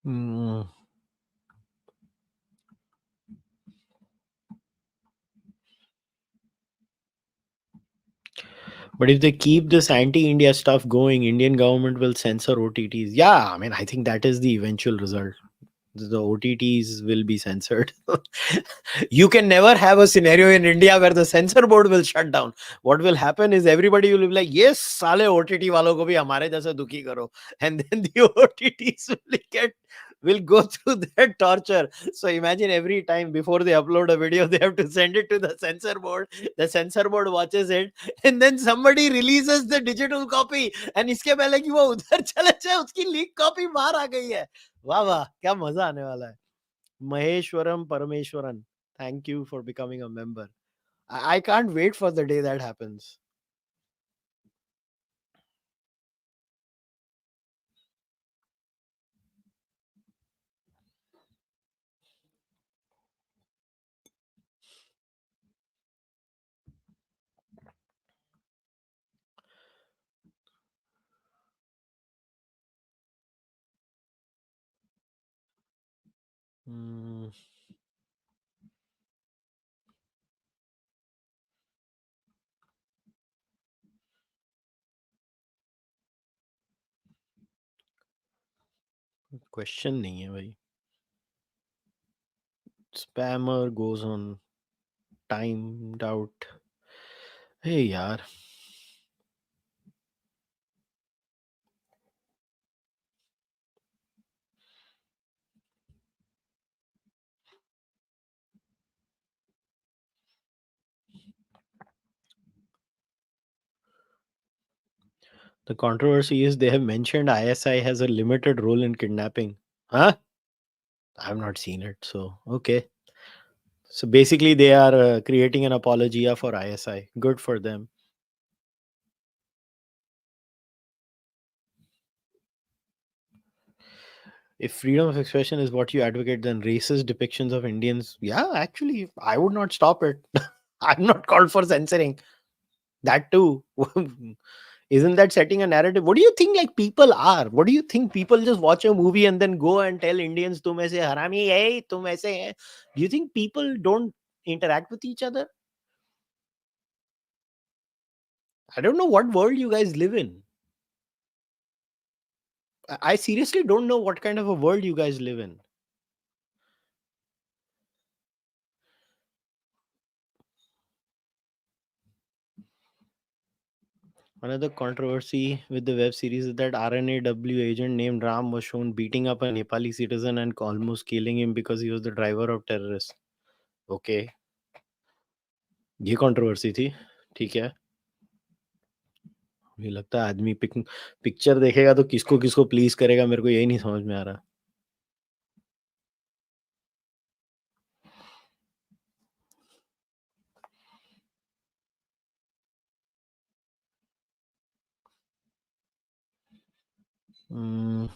Mm. But if they keep this anti-India stuff going, Indian government will censor OTTs. Yeah, I mean, I think that is the eventual result. The OTTs will be censored. You can never have a scenario in India where the censor board will shut down. What will happen is everybody will be like, yes, साले OTT वालों को भी हमारे जैसे दुखी करो. And then the OTTs will go through that torture. So imagine every time before they upload a video, they have to send it to the censor board. The censor board watches it, and then somebody releases the digital copy. And इसके पहले कि वो उधर चले जाए, उसकी leak copy बाहर आ गई है. वाह वाह, क्या मजा आने वाला है. Maheshwaram Parameshwaran, thank you for becoming a member. I can't wait for the day that happens. Hmm. Question नहीं है भाई. Spammer goes on timed out. Hey यार. The controversy is they have mentioned ISI has a limited role in kidnapping. Huh? I've not seen it. So, okay. So basically, they are creating an apologia for ISI. Good for them. If freedom of expression is what you advocate, then racist depictions of Indians, yeah, actually, I would not stop it. I'm not called for censoring that too. Isn't that setting a narrative? What do you think like people are? What do you think people just watch a movie and then go and tell Indians, tum aise harami hai, tum aise hai? Do you think people don't interact with each other? I don't know what world you guys live in. I seriously don't know what kind of a world you guys live in. Another controversy with the web series is that RNAW agent named Ram was shown beating up a Nepali citizen and almost killing him because he was the driver of terrorists. Okay, ये controversy थी. ठीक है. मुझे लगता है आदमी picture देखेगा तो किसको किसको प्लीज करेगा, मेरे को यही नहीं समझ में आ रहा. Hmm.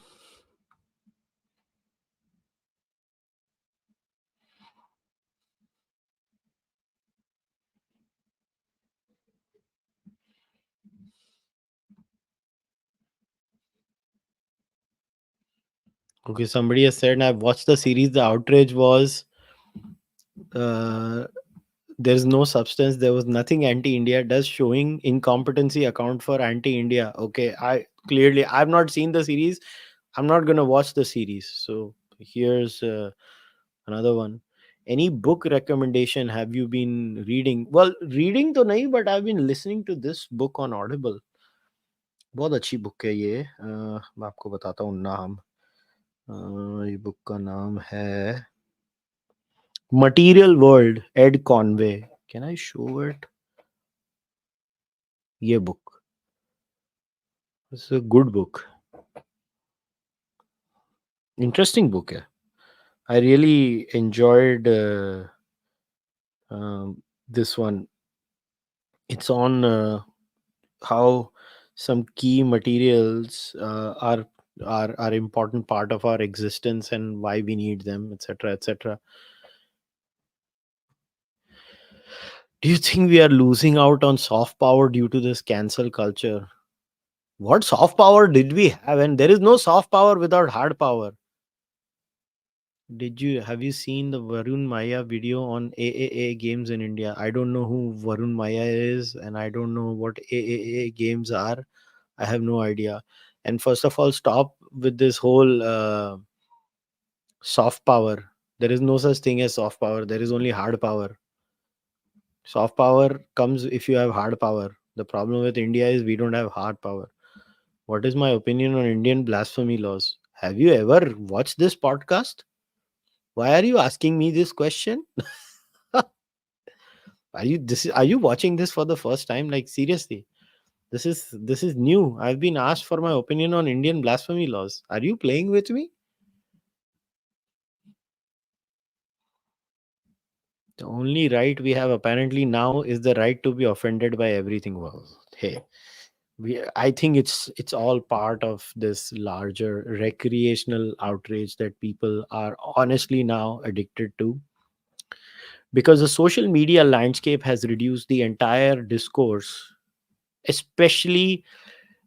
Okay, somebody has said I've watched the series. The outrage was uh, there's no substance. There was nothing anti-India. Does showing incompetency account for anti-India? Okay, I've not seen the series. I'm not gonna watch the series. So here's another one. Any book recommendation have you been reading? Well, reading to nahi, but I've been listening to this book on Audible. बहुत अच्छी book है ये. मैं आपको बताता हूँ नाम. ये बुक का नाम है material world, Ed Conway. Can I show it? ये book, it's a good book, interesting book है. I really enjoyed this one. It's on how some key materials are important part of our existence and why we need them, etc., etc. Do you think we are losing out on soft power due to this cancel culture? What soft power did we have? And there is no soft power without hard power. Have you seen the Varun Maya video on AAA games in India? I don't know who Varun Maya is, and I don't know what AAA games are. I have no idea. And first of all, stop with this whole soft power. There is no such thing as soft power. There is only hard power. Soft power comes if you have hard power. The problem with India is we don't have hard power. What is my opinion on Indian blasphemy laws? Have you ever watched this podcast? Why are you asking me this question? Are you watching this for the first time? Like seriously, this is new. I've been asked for my opinion on Indian blasphemy laws. Are you playing with me? The only right we have apparently now is the right to be offended by everything. Well, hey, I think it's all part of this larger recreational outrage that people are honestly now addicted to, because the social media landscape has reduced the entire discourse, especially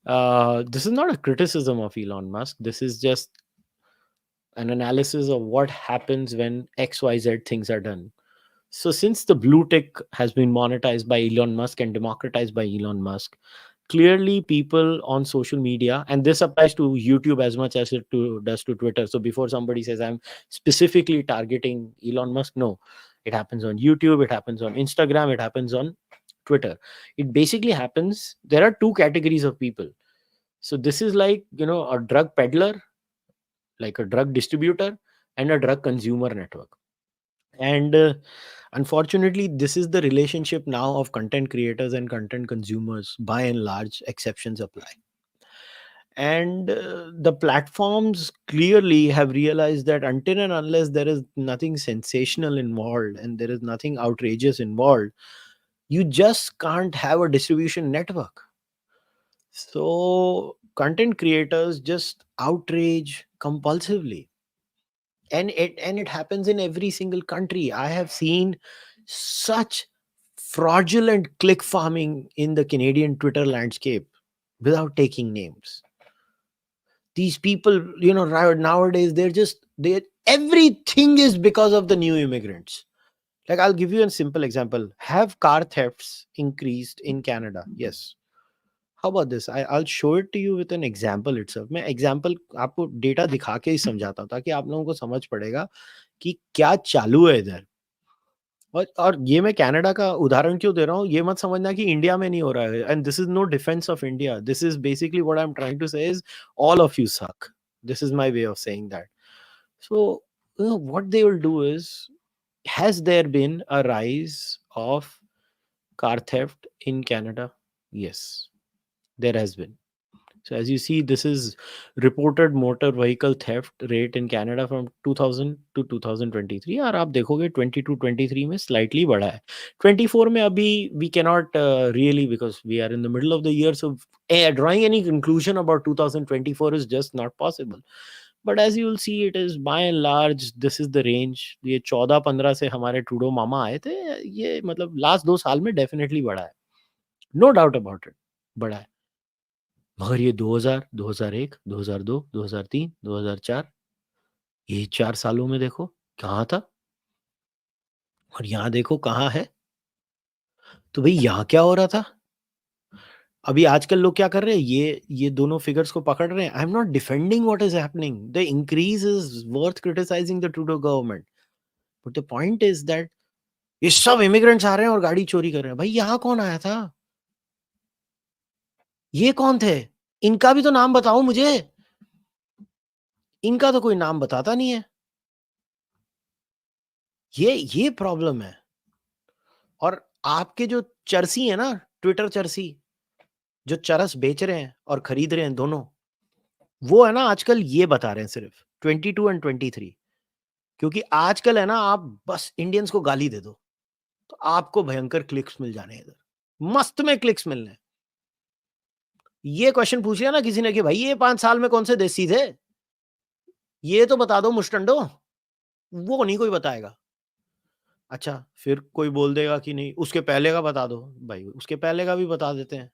this is not a criticism of Elon Musk. This is just an analysis of what happens when XYZ things are done. So since the blue tick has been monetized by Elon Musk and democratized by Elon Musk, clearly people on social media, and this applies to YouTube as much as does to Twitter. So before somebody says I'm specifically targeting Elon Musk, no, it happens on YouTube, it happens on Instagram, it happens on Twitter. It basically happens. There are two categories of people. So this is like, a drug peddler, like a drug distributor, and a drug consumer network. And unfortunately, this is the relationship now of content creators and content consumers. By and large, exceptions apply. And the platforms clearly have realized that until and unless there is nothing sensational involved and there is nothing outrageous involved, you just can't have a distribution network. So content creators just outrage compulsively, and it happens in every single country. I have seen such fraudulent click farming in the Canadian Twitter landscape, without taking names. These people, right nowadays, they everything is because of the new immigrants. Like, I'll give you a simple example. Have car thefts increased in Canada? Yes. How about this? I'll show it to you with an example itself. मैं example आपको data दिखा के ही समझाता हूँ, ताकि आप लोगों को समझ पड़ेगा कि क्या चालू है इधर. और ये मैं कनाडा का उदाहरण क्यों दे रहा हूँ, ये मत समझना कि इंडिया में नहीं हो रहा है. And this is no defence of India. This is basically what I am trying to say is all of you suck. This is my way of saying that. So, what they will do is, has there been a rise of car theft in Canada? Yes. There has been. So as you see, this is reported motor vehicle theft rate in Canada from 2000 to 2023. और आप देखोगे 22-23 में slightly बढ़ा है. 24 में अभी we cannot really, because we are in the middle of the year, so drawing any conclusion about 2024 is just not possible. But as you will see, it is by and large this is the range. ये 14-15 से हमारे Trudeau मामा आए थे, ये मतलब last 2 साल में definitely बढ़ा है, नो डाउट अबाउट इट, बढ़ा है. मगर ये 2000, 2001, 2002, 2003, 2004, ये 4 सालों में देखो कहाँ था और यहाँ देखो कहाँ है. तो भाई यहाँ क्या हो रहा था? अभी आजकल लोग क्या कर रहे हैं? ये दोनों फिगर्स को पकड़ रहे हैं. I am not defending what is happening. The increase is worth criticising the Trudeau government. But the point is that ये सब इमिग्रेंट्स आ रहे हैं और गाड़ी चोरी कर रहे हैं. भाई यहाँ कौन आया था? ये कौन थे? इनका भी तो नाम बताओ मुझे. इनका तो कोई नाम बताता नहीं है. ये प्रॉब्लम है. और आपके जो चरसी है ना, ट्विटर चरसी, जो चरस बेच रहे हैं और खरीद रहे हैं दोनों, वो है ना आजकल ये बता रहे हैं सिर्फ 22 एंड 23. क्योंकि आजकल है ना, आप बस इंडियंस को गाली दे दो तो आपको भयंकर क्लिक्स मिल जाने. इधर मस्त में क्लिक्स मिलने. ये क्वेश्चन पूछ लिया ना किसी ने कि भाई ये 5 साल में कौन से देसी थे, ये तो बता दो मुस्टंडो. वो नहीं कोई बताएगा. अच्छा, फिर कोई बोल देगा कि नहीं उसके पहले का बता दो. भाई उसके पहले का भी बता देते हैं.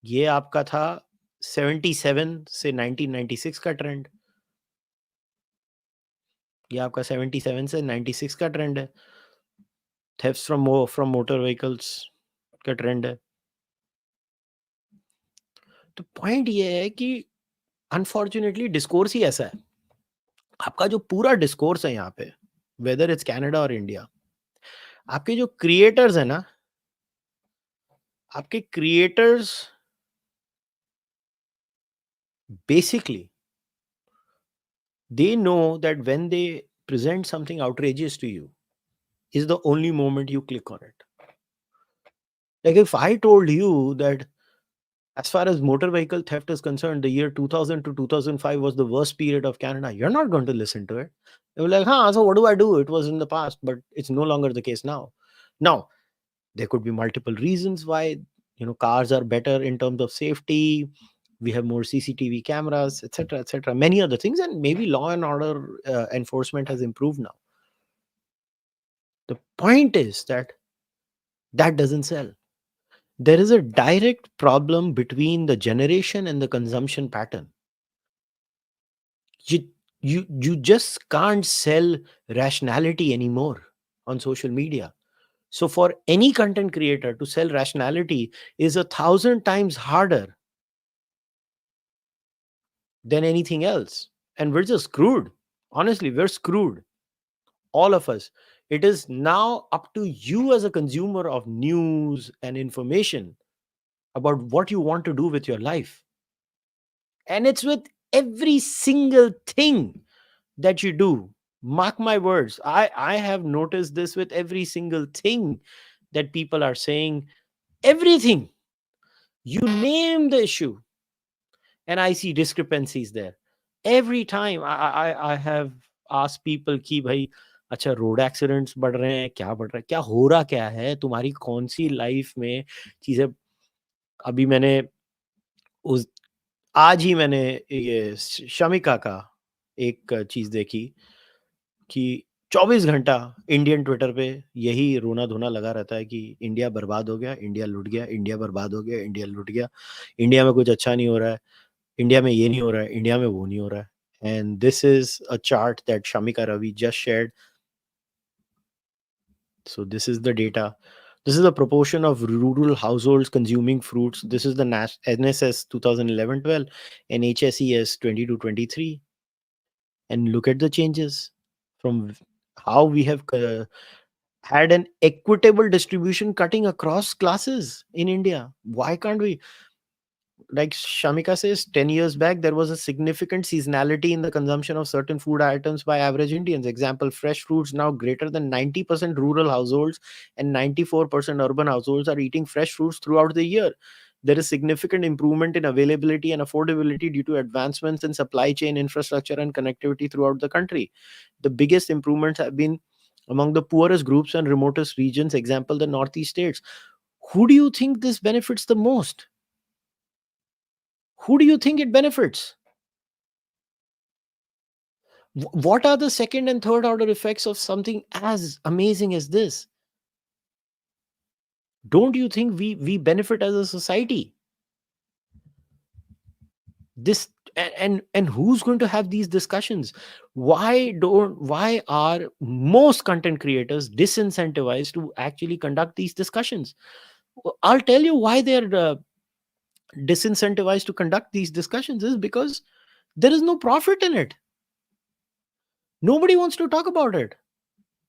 ये आपका था 77 से 1996 का ट्रेंड. ये आपका 77 से 96 का ट्रेंड है. थेफ्ट्स फ्रॉम मोटर व्हीकल्स का ट्रेंड है. तो पॉइंट ये है कि अनफॉर्चुनेटली डिस्कोर्स ही ऐसा है. आपका जो पूरा डिस्कोर्स है यहाँ पे, वेदर इट्स कनाडा और इंडिया, आपके जो क्रिएटर्स है ना, आपके creators basically they know that when they present something outrageous to you is the only moment you click on it. Like if I told you that as far as motor vehicle theft is concerned, the year 2000 to 2005 was the worst period of Canada, you're not going to listen to it. You're like, huh, so what do I do? It was in the past, but it's no longer the case now. Now there could be multiple reasons why, cars are better in terms of safety. We have more CCTV cameras, etc., etc., many other things, and maybe law and order enforcement has improved now. The point is that doesn't sell. There is a direct problem between the generation and the consumption pattern. You just can't sell rationality anymore on social media. So for any content creator to sell rationality is 1,000 times harder than anything else. And we're just screwed. Honestly, we're screwed. All of us. It is now up to you as a consumer of news and information about what you want to do with your life. And it's with every single thing that you do. Mark my words. I have noticed this with every single thing that people are saying. Everything. You name the issue. And I see discrepancies there. Every time I have asked people कि भाई अच्छा road accidents बढ़ रहे हैं, क्या बढ़ रहा है, क्या हो रहा, क्या है तुम्हारी कौन सी लाइफ में चीजें. अभी मैंने आज ही मैंने ये शमिका का एक चीज देखी कि 24 घंटा इंडियन ट्विटर पे यही रोना धोना लगा रहता है कि इंडिया बर्बाद हो गया, इंडिया लुट गया, इंडिया बर्बाद हो गया, इंडिया लुट गया, इंडिया में कुछ अच्छा नहीं हो रहा है, इंडिया में ये नहीं हो रहा है, इंडिया में वो नहीं हो रहा है. And this is a chart that Shamika Ravi just shared. So this is the data. This is the proportion of rural households consuming fruits. This is the NSS 2011-12 and HSES 22-23. And look at the changes from how we have had an equitable distribution cutting across classes in India. Why can't we? Like Shamika says, 10 years back, there was a significant seasonality in the consumption of certain food items by average Indians. Example, fresh fruits. Now greater than 90% rural households and 94% urban households are eating fresh fruits throughout the year. There is significant improvement in availability and affordability due to advancements in supply chain infrastructure and connectivity throughout the country. The biggest improvements have been among the poorest groups and remotest regions, example, the Northeast states. Who do you think this benefits the most? Who do you think it benefits? What are the second and third order effects of something as amazing as this? Don't you think we benefit as a society? This and who's going to have these discussions? Why are most content creators disincentivized to actually conduct these discussions? I'll tell you why they're disincentivized to conduct these discussions is because there is no profit in it. Nobody wants to talk about it.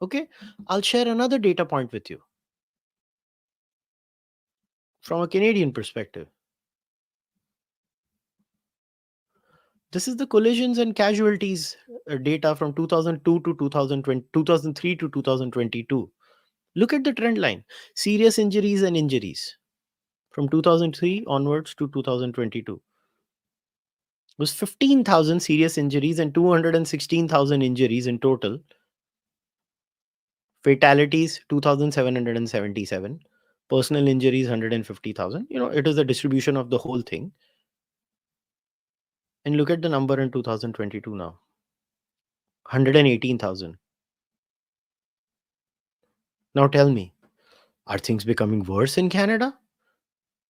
Okay, I'll share another data point with you from a Canadian perspective. This is the collisions and casualties data from 2002 to 2020, 2003 to 2022. Look at the trend line. Serious injuries and injuries from 2003 onwards to 2022 was 15,000 serious injuries and 216,000 injuries in total. Fatalities 2,777. Personal injuries 150,000. It is the distribution of the whole thing. And look at the number in 2022 now. 118,000. Now tell me, are things becoming worse in Canada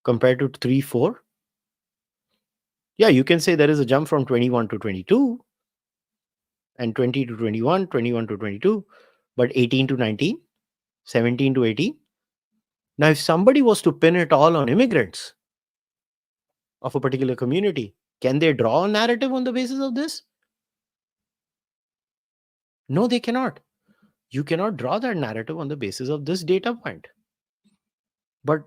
compared to 3, 4? Yeah, you can say there is a jump from 21 to 22 and 20 to 21, 21 to 22, but 18 to 19, 17 to 18. Now, if somebody was to pin it all on immigrants of a particular community, can they draw a narrative on the basis of this? No, they cannot. You cannot draw that narrative on the basis of this data point. But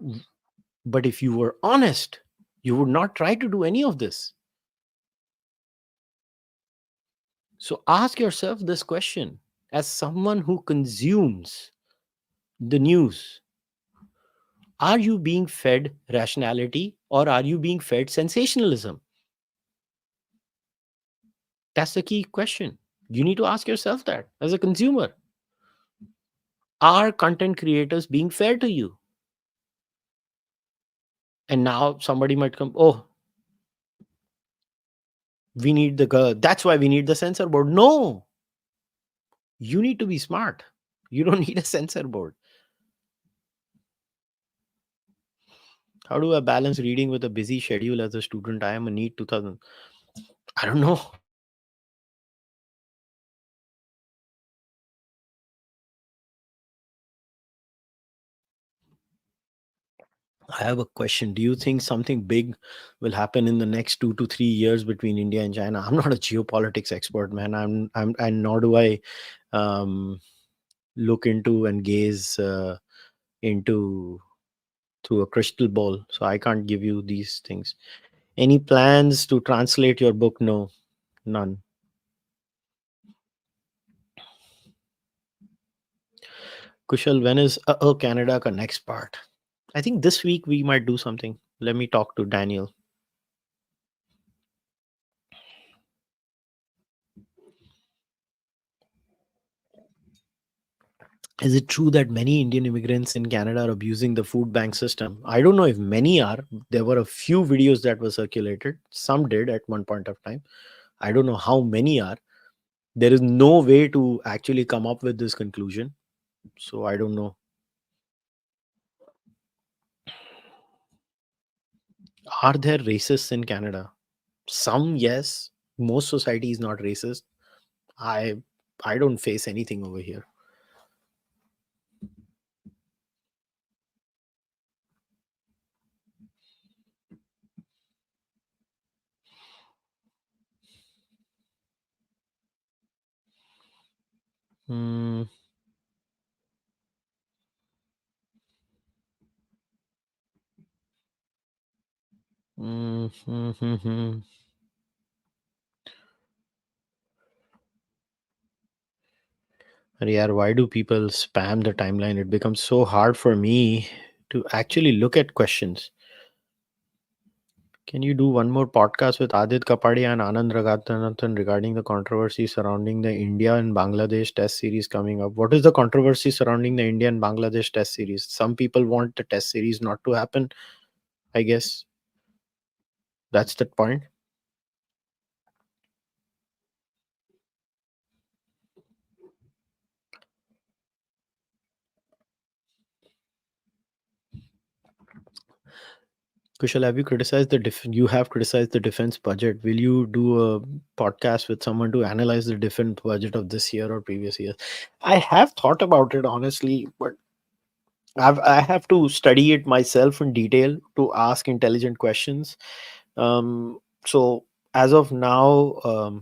if you were honest, you would not try to do any of this. So ask yourself this question as someone who consumes the news. Are you being fed rationality or are you being fed sensationalism? That's the key question. You need to ask yourself that as a consumer. Are content creators being fair to you? And now somebody might come, oh, we need the girl. That's why we need the censor board. No, you need to be smart. You don't need a censor board. How do I balance reading with a busy schedule as a student? I am a NEET 2000. I don't know. I have a question. Do you think something big will happen in the next 2 to 3 years between India and China? I'm not a geopolitics expert, man. And nor do I look into and gaze into through a crystal ball. So I can't give you these things. Any plans to translate your book? No, none. Kushal, when is Canada ka next part? I think this week we might do something. Let me talk to Daniel. Is it true that many Indian immigrants in Canada are abusing the food bank system? I don't know if many are. There were a few videos that were circulated. Some did at one point of time. I don't know how many are. There is no way to actually come up with this conclusion. So I don't know. Are there racists in Canada? Some, yes. Most society is not racist. I I don't face anything over here. Hmm. Hmm. Yeah, why do people spam the timeline? It becomes so hard for me to actually look at questions. Can you do one more podcast with Adit Kapadia and Anand Raghunathan regarding the controversy surrounding the India and Bangladesh Test series coming up? What is the controversy surrounding the India and Bangladesh Test series? Some people want the Test series not to happen. I guess that's the point. Kushal, have you criticized you have criticized the defense budget? Will you do a podcast with someone to analyze the defense budget of this year or previous years? I have thought about it honestly, but I have to study it myself in detail to ask intelligent questions. So as of now,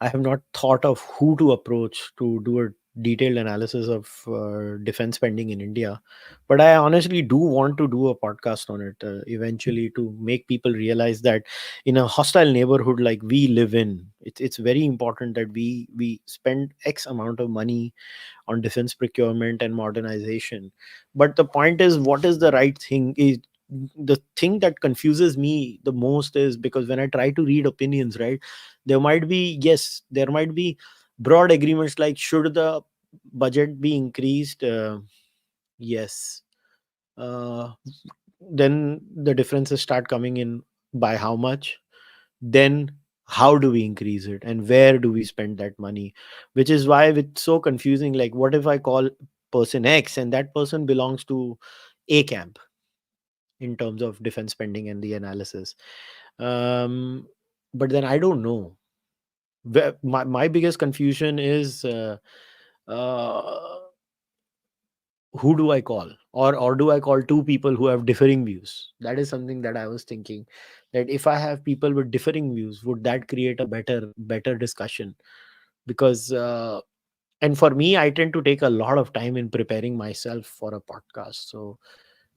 I have not thought of who to approach to do a detailed analysis of defense spending in India. But I honestly do want to do a podcast on it eventually to make people realize that in a hostile neighborhood like we live in, it's very important that we spend X amount of money on defense procurement and modernization. But the point is, what is the right thing? Is the thing that confuses me the most is because when I try to read opinions, right, there might be broad agreements like should the budget be increased? Yes. Uh, then the differences start coming in by how much, then how do we increase it and where do we spend that money, which is why it's so confusing. Like, what if I call person X and that person belongs to A camp in terms of defense spending and the analysis? um but then I don't know. My biggest confusion is uh, who do I call, or do I call two people who have differing views? That is something that I was thinking, that if I have people with differing views, would that create a better discussion? Because and for me, I tend to take a lot of time in preparing myself for a podcast. So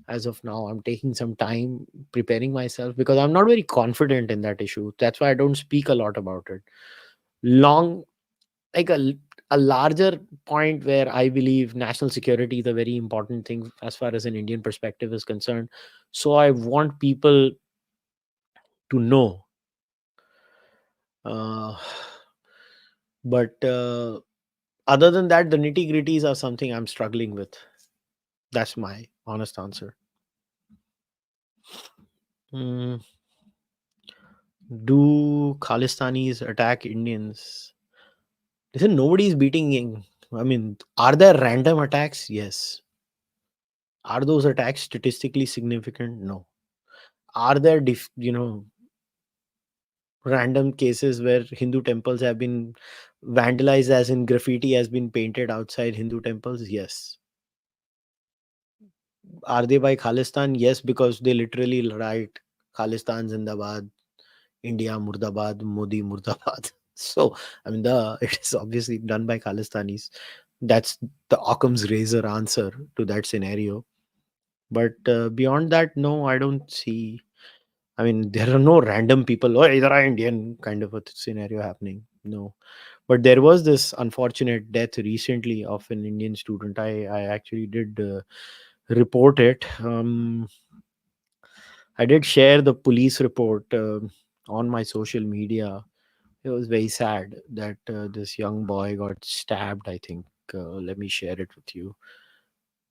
as of now, I'm taking some time preparing myself because I'm not very confident in that issue. That's why I don't speak a lot about it. Long like a larger point where I believe national security is a very important thing as far as an Indian perspective is concerned. So I want people to know. Uh, but other than that, the nitty gritties are something I'm struggling with. That's my honest answer. Mm, do Khalistanis attack Indians? Listen, nobody's beating. I mean, are there random attacks? Yes. Are those attacks statistically significant? No. Are there random cases where Hindu temples have been vandalized, as in graffiti has been painted outside Hindu temples? Yes. Are they by Khalistan? Yes, because they literally write Khalistan Zindabad, India Murdabad, Modi Murdabad. So I mean, the it is obviously done by Khalistanis. That's the Occam's razor answer to that scenario. But beyond that, no, I don't see. I mean, there are no random people, oh, either are Indian kind of a scenario happening. No. But there was this unfortunate death recently of an Indian student. I actually did report it. I did share the police report on my social media. It was very sad that this young boy got stabbed, I think. Let me share it with you.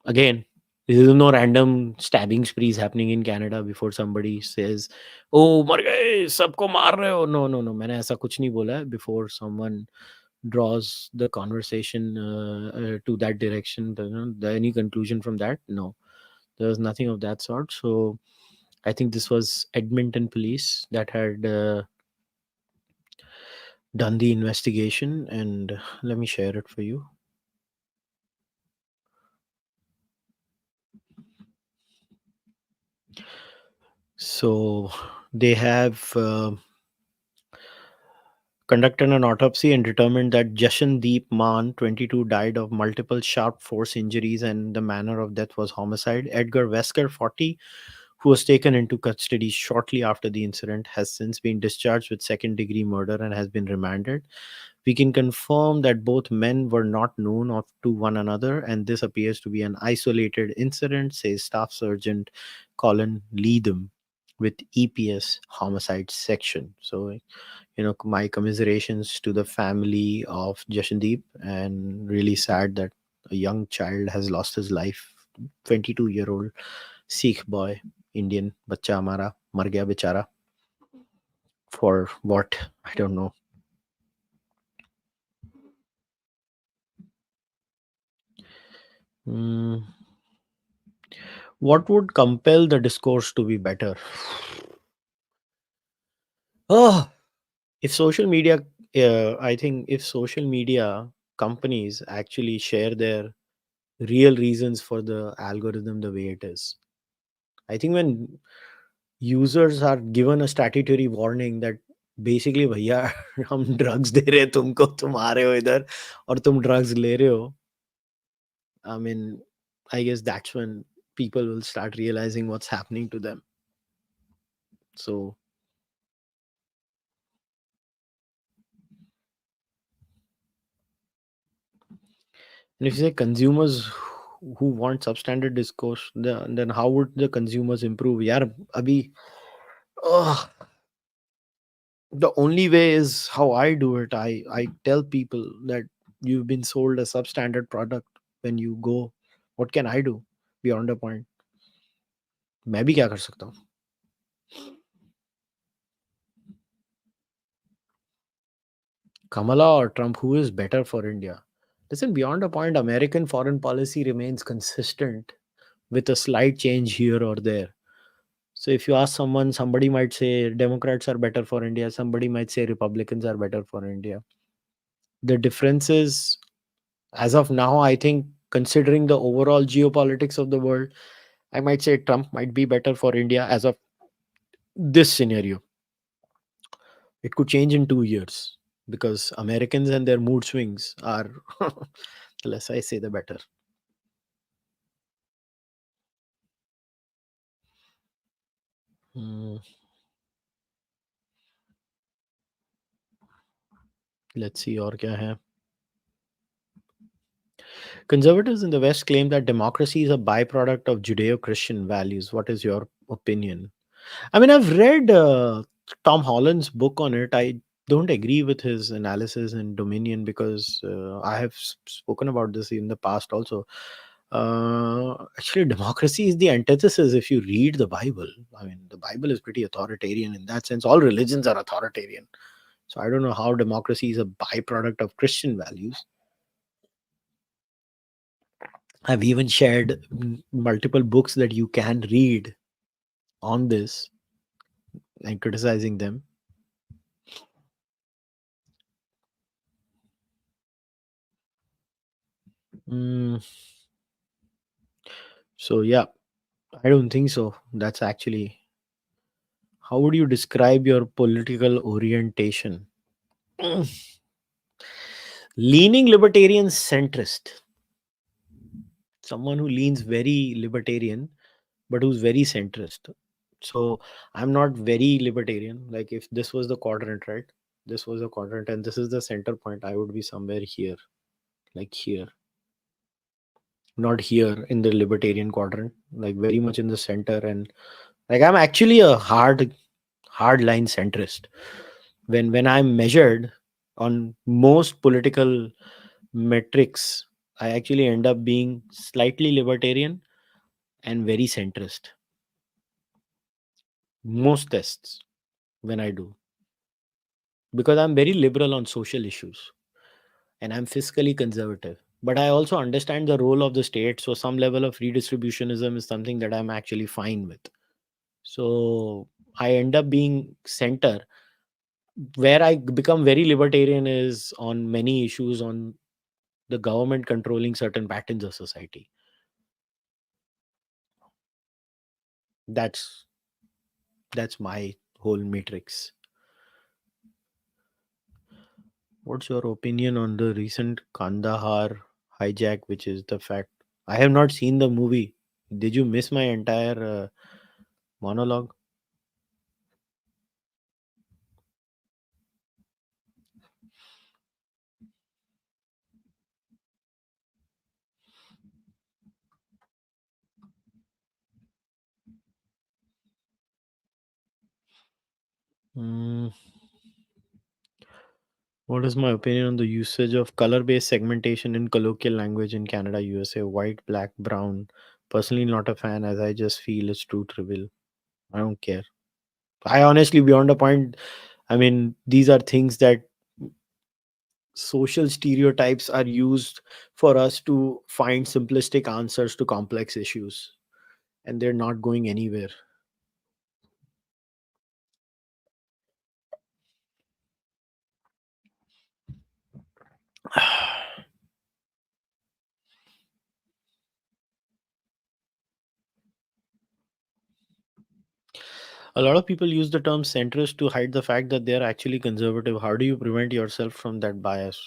Again, there is no random stabbing sprees happening in Canada before somebody says, "Oh, मर गए, सबको मार रहे हो." No, no, no. मैंने ऐसा कुछ नहीं बोला है. Before someone draws the conversation to that direction, any conclusion from that? No, there was nothing of that sort. So I think this was Edmonton police that had done the investigation, and let me share it for you. So they have conducted an autopsy and determined that Jashandeep Maan, 22, died of multiple sharp force injuries and the manner of death was homicide. Edgar Wesker, 40, who was taken into custody shortly after the incident, has since been discharged with second degree murder and has been remanded. We can confirm that both men were not known of to one another, and this appears to be an isolated incident, says Staff Sergeant Colin Leatham. with EPS homicide section. So, my commiserations to the family of Jashandeep, and really sad that a young child has lost his life. 22-year-old Sikh boy, Indian बच्चा हमारा मर गया बेचारा, for what I don't know. Hmm. What would compel the discourse to be better? Oh, if social media, I think if social media companies actually share their real reasons for the algorithm the way it is. I think when users are given a statutory warning that basically भैया हम drugs they रहे हैं तुमको, तुम आ रहे हो इधर और तुम ड्रग्स ले रहे हो, I mean, I guess that's when people will start realizing what's happening to them. So, and if you say consumers who want substandard discourse, then how would the consumers improve? Yeah, abhi, ugh, the only way is how I do it. I tell people that you've been sold a substandard product when you go. What can I do beyond a point? मैं भी क्या कर सकता हूँ? Kamala or Trump, who is better for India? Listen, beyond a point, American foreign policy remains consistent with a slight change here or there. So if you ask someone, somebody might say Democrats are better for India, somebody might say Republicans are better for India. The difference is, as of now, I think, considering the overall geopolitics of the world, I might say Trump might be better for India as of this scenario. It could change in 2 years because Americans and their mood swings are, the less I say, the better. Hmm, let's see और क्या है. Conservatives in the West claim that democracy is a byproduct of Judeo-Christian values. What is your opinion? I mean, I've read Tom Holland's book on it. I don't agree with his analysis in Dominion because I have spoken about this in the past also. Actually, democracy is the antithesis if you read the Bible. I mean, the Bible is pretty authoritarian in that sense. All religions are authoritarian. So I don't know how democracy is a byproduct of Christian values. I've even shared multiple books that you can read on this and criticizing them. Mm, so yeah, I don't think so. That's actually, how would you describe your political orientation? Leaning libertarian centrist. Someone who leans very libertarian but who's very centrist. So I'm not very libertarian. Like if this was the quadrant, right? This was a quadrant and this is the center point, I would be somewhere here, like here. Not here in the libertarian quadrant, like very much in the center. And like I'm actually a hard line centrist. When I'm measured on most political metrics, I actually end up being slightly libertarian and very centrist. Most tests when I do, because I'm very liberal on social issues and I'm fiscally conservative. But I also understand the role of the state. So some level of redistributionism is something that I'm actually fine with. So I end up being center. Where I become very libertarian is on many issues on the government controlling certain patterns of society. That's that's my whole matrix. What's your opinion on the recent Kandahar hijack, which is the fact? I have not seen the movie. Did you miss my entire monologue? Mm, what is my opinion on the usage of color-based segmentation in colloquial language in Canada, USA? White, black, brown. Personally, not a fan, as I just feel it's too trivial. I don't care. I honestly, beyond a point, I mean, these are things that social stereotypes are used for us to find simplistic answers to complex issues, and they're not going anywhere. A lot of people use the term centrist to hide the fact that they're actually conservative. How do you prevent yourself from that bias?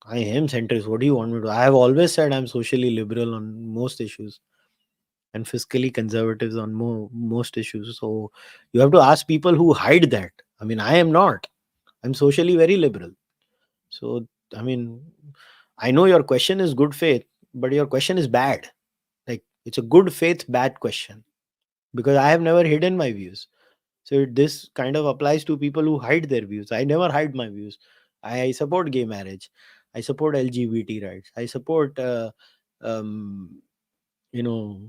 I am centrist. What do you want me to? I have always said I'm socially liberal on most issues and fiscally conservative on most issues. So you have to ask people who hide that. I mean, I am not. I'm socially very liberal. So, I mean, I know your question is good faith, but your question is bad. Like, it's a good faith, bad question because I have never hidden my views. So this kind of applies to people who hide their views. I never hide my views. I support gay marriage. I support LGBT rights. I support, um,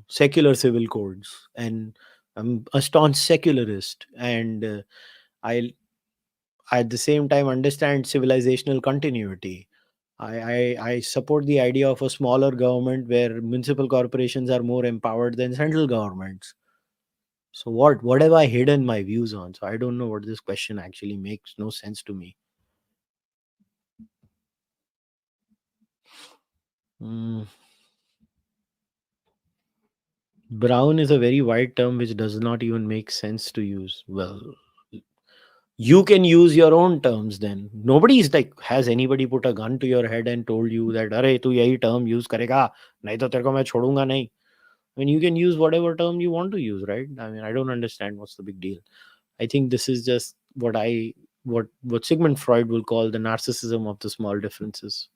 secular civil codes, and I'm a staunch secularist. And I, at the same time, understand civilizational continuity. I support the idea of a smaller government where municipal corporations are more empowered than central governments. So what have I hidden my views on? So I don't know what this question actually makes no sense to me. Mm, Brown is a very wide term which does not even make sense to use. Well, you can use your own terms then. Nobody is like, has anybody put a gun to your head and told you that, अरे तू यही term use करेगा नहीं तो तेरे को मैं छोड़ूंगा नहीं. I mean, you can use whatever term you want to use, right? I mean, I don't understand what's the big deal. I think this is just what Sigmund Freud will call the narcissism of the small differences.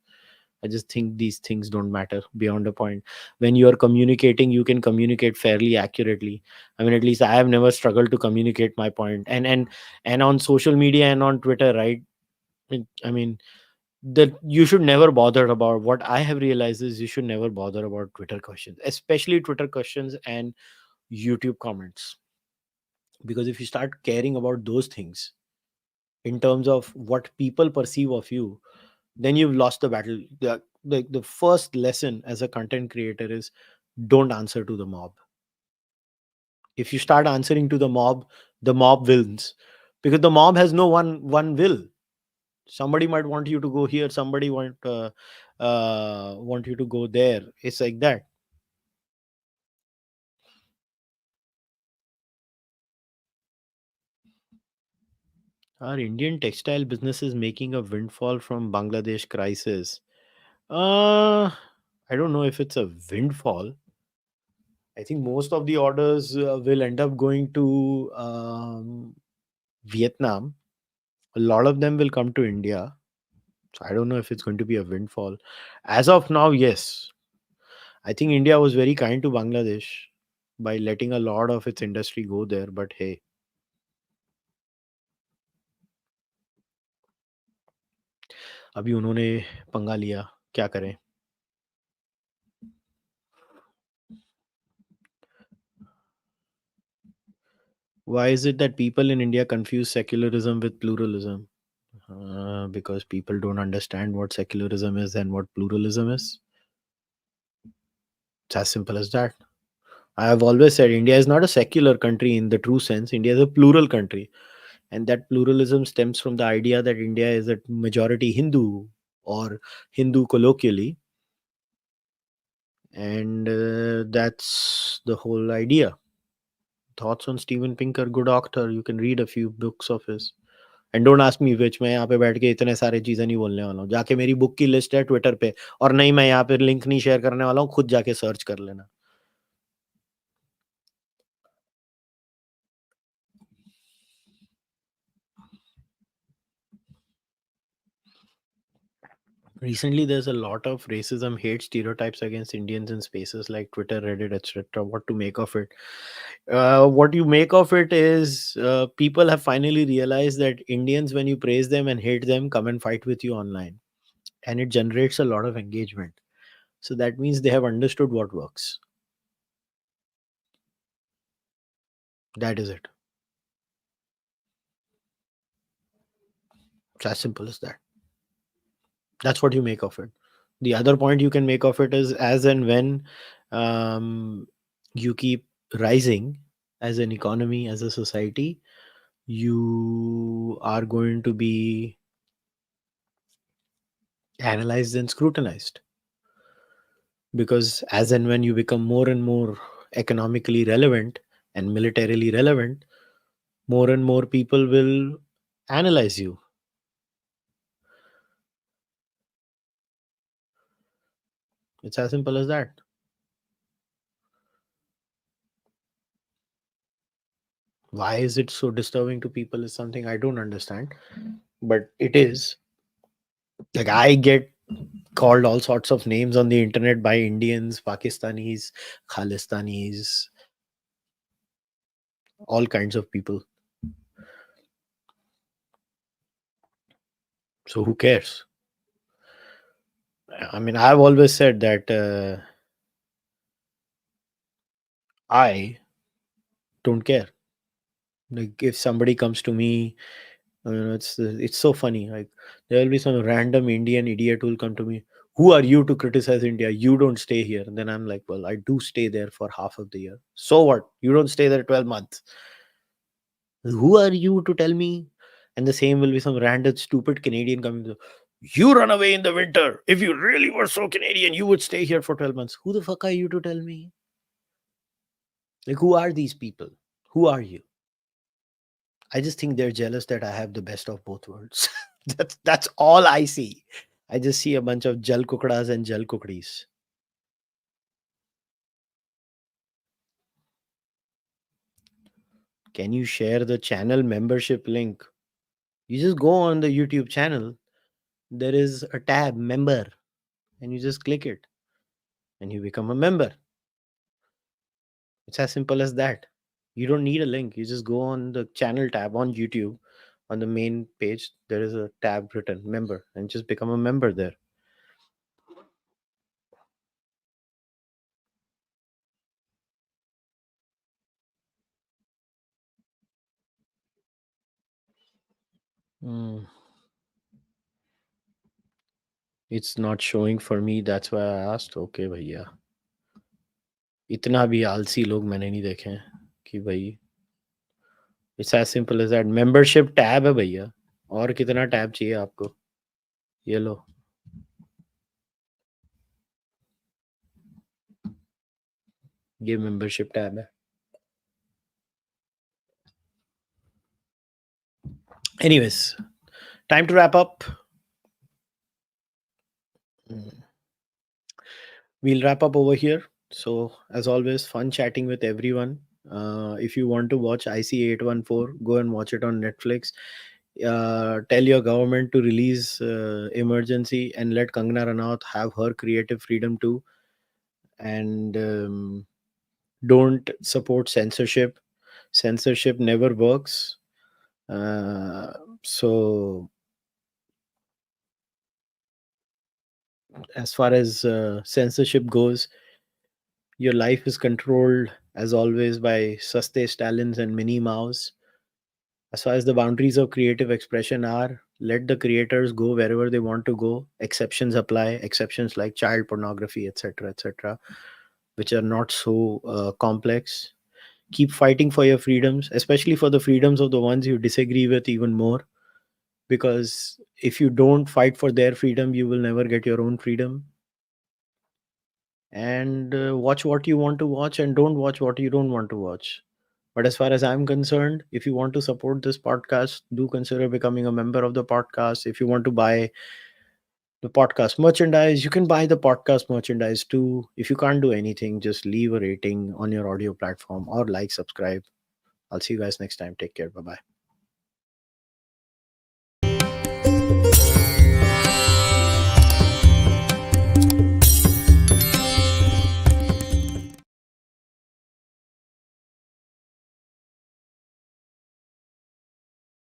I just think these things don't matter beyond a point. When you are communicating, you can communicate fairly accurately. I mean, at least I have never struggled to communicate my point. And on social media and on Twitter, right? I mean, that you should never bother about. What I have realized is you should never bother about Twitter questions, especially Twitter questions and YouTube comments, because if you start caring about those things in terms of what people perceive of you, then you've lost the battle. The first lesson as a content creator is don't answer to the mob. If you start answering to the mob wins, because the mob has no one will. Somebody might want you to go here, somebody want you to go there. It's like that. Are Indian textile businesses making a windfall from Bangladesh crisis? I don't know if it's a windfall. I think most of the orders will end up going to Vietnam. A lot of them will come to India. So I don't know if it's going to be a windfall. As of now, yes. I think India was very kind to Bangladesh by letting a lot of its industry go there. But hey, अभी उन्होंने पंगा लिया, क्या करें? Why is it that people in India confuse secularism with pluralism? Because people don't understand what secularism is and what pluralism is. It's as simple as that. I have always said India is not a secular country in the true sense. India is a plural country. And that pluralism stems from the idea that India is a majority Hindu or Hindu colloquially. And that's the whole idea. Thoughts on Steven Pinker, good author. You can read a few books of his. And don't ask me which. मैं यहाँ पे बैठ के इतने सारे चीजें नहीं बोलने वाला हूँ. जाके मेरी बुक की लिस्ट है ट्विटर पे, और नहीं मैं यहाँ पे लिंक नहीं शेयर करने वाला हूँ, खुद जाके सर्च कर लेना. Recently there's a lot of racism, hate, stereotypes against Indians in spaces like Twitter, Reddit, etc. What to make of it? What you make of it is people have finally realized that Indians, when you praise them and hate them, come and fight with you online, and it generates a lot of engagement. So that means they have understood what works. That is it. It's as simple as that. That's what you make of it. The other point you can make of it is, as and when um, you keep rising as an economy, as a society, you are going to be analyzed and scrutinized, because as and when you become more and more economically relevant and militarily relevant, more and more people will analyze you. It's as simple as that. Why is it so disturbing to people is something I don't understand, but it is. Like, I get called all sorts of names on the internet by Indians, Pakistanis, Khalistanis, all kinds of people. So who cares? I mean, I've always said that I don't care. Like, if somebody comes to me, it's so funny. Like, there will be some random Indian idiot who will come to me. Who are you to criticize India? You don't stay here. And then I'm like, well, I do stay there for half of the year. So what? You don't stay there 12 months. Who are you to tell me? And the same will be some random stupid Canadian coming to, you run away in the winter. If you really were so Canadian, you would stay here for 12 months. Who the fuck are you to tell me? Like, who are these people? Who are you? I just think they're jealous that I have the best of both worlds. That's all I see. I just see a bunch of jal kukdas and jal kukdis. Can you share the channel membership link? You just go on the YouTube channel. There is a tab member, and you just click it, and you become a member. It's as simple as that. You don't need a link. You just go on the channel tab on YouTube. On the main page, there is a tab written member, and just become a member there. Mm. It's not showing for me. That's why I asked. Okay, भैया. इतना भी आलसी लोग मैंने नहीं देखे हैं कि भाई. It's as simple as that. Membership tab है भैया. और कितना टैब चाहिए आपको? ये लो. ये membership tab है. Anyways, time to wrap up. Mm. We'll wrap up over here. So, as always, fun chatting with everyone. If you want to watch IC814, go and watch it on Netflix. Tell your government to release Emergency and let Kangana Ranaut have her creative freedom too. And don't support censorship. Censorship never works. Uh, so, as far as censorship goes, your life is controlled as always by Saste Stalins and Minnie Mouse. As far as the boundaries of creative expression are, let the creators go wherever they want to go. Exceptions apply, exceptions like child pornography, etc., which are not so complex. Keep fighting for your freedoms, especially for the freedoms of the ones you disagree with even more. Because if you don't fight for their freedom, you will never get your own freedom. And watch what you want to watch and don't watch what you don't want to watch. But as far as I'm concerned, if you want to support this podcast, do consider becoming a member of the podcast. If you want to buy the podcast merchandise, you can buy the podcast merchandise too. If you can't do anything, just leave a rating on your audio platform or like, subscribe. I'll see you guys next time. Take care. Bye bye.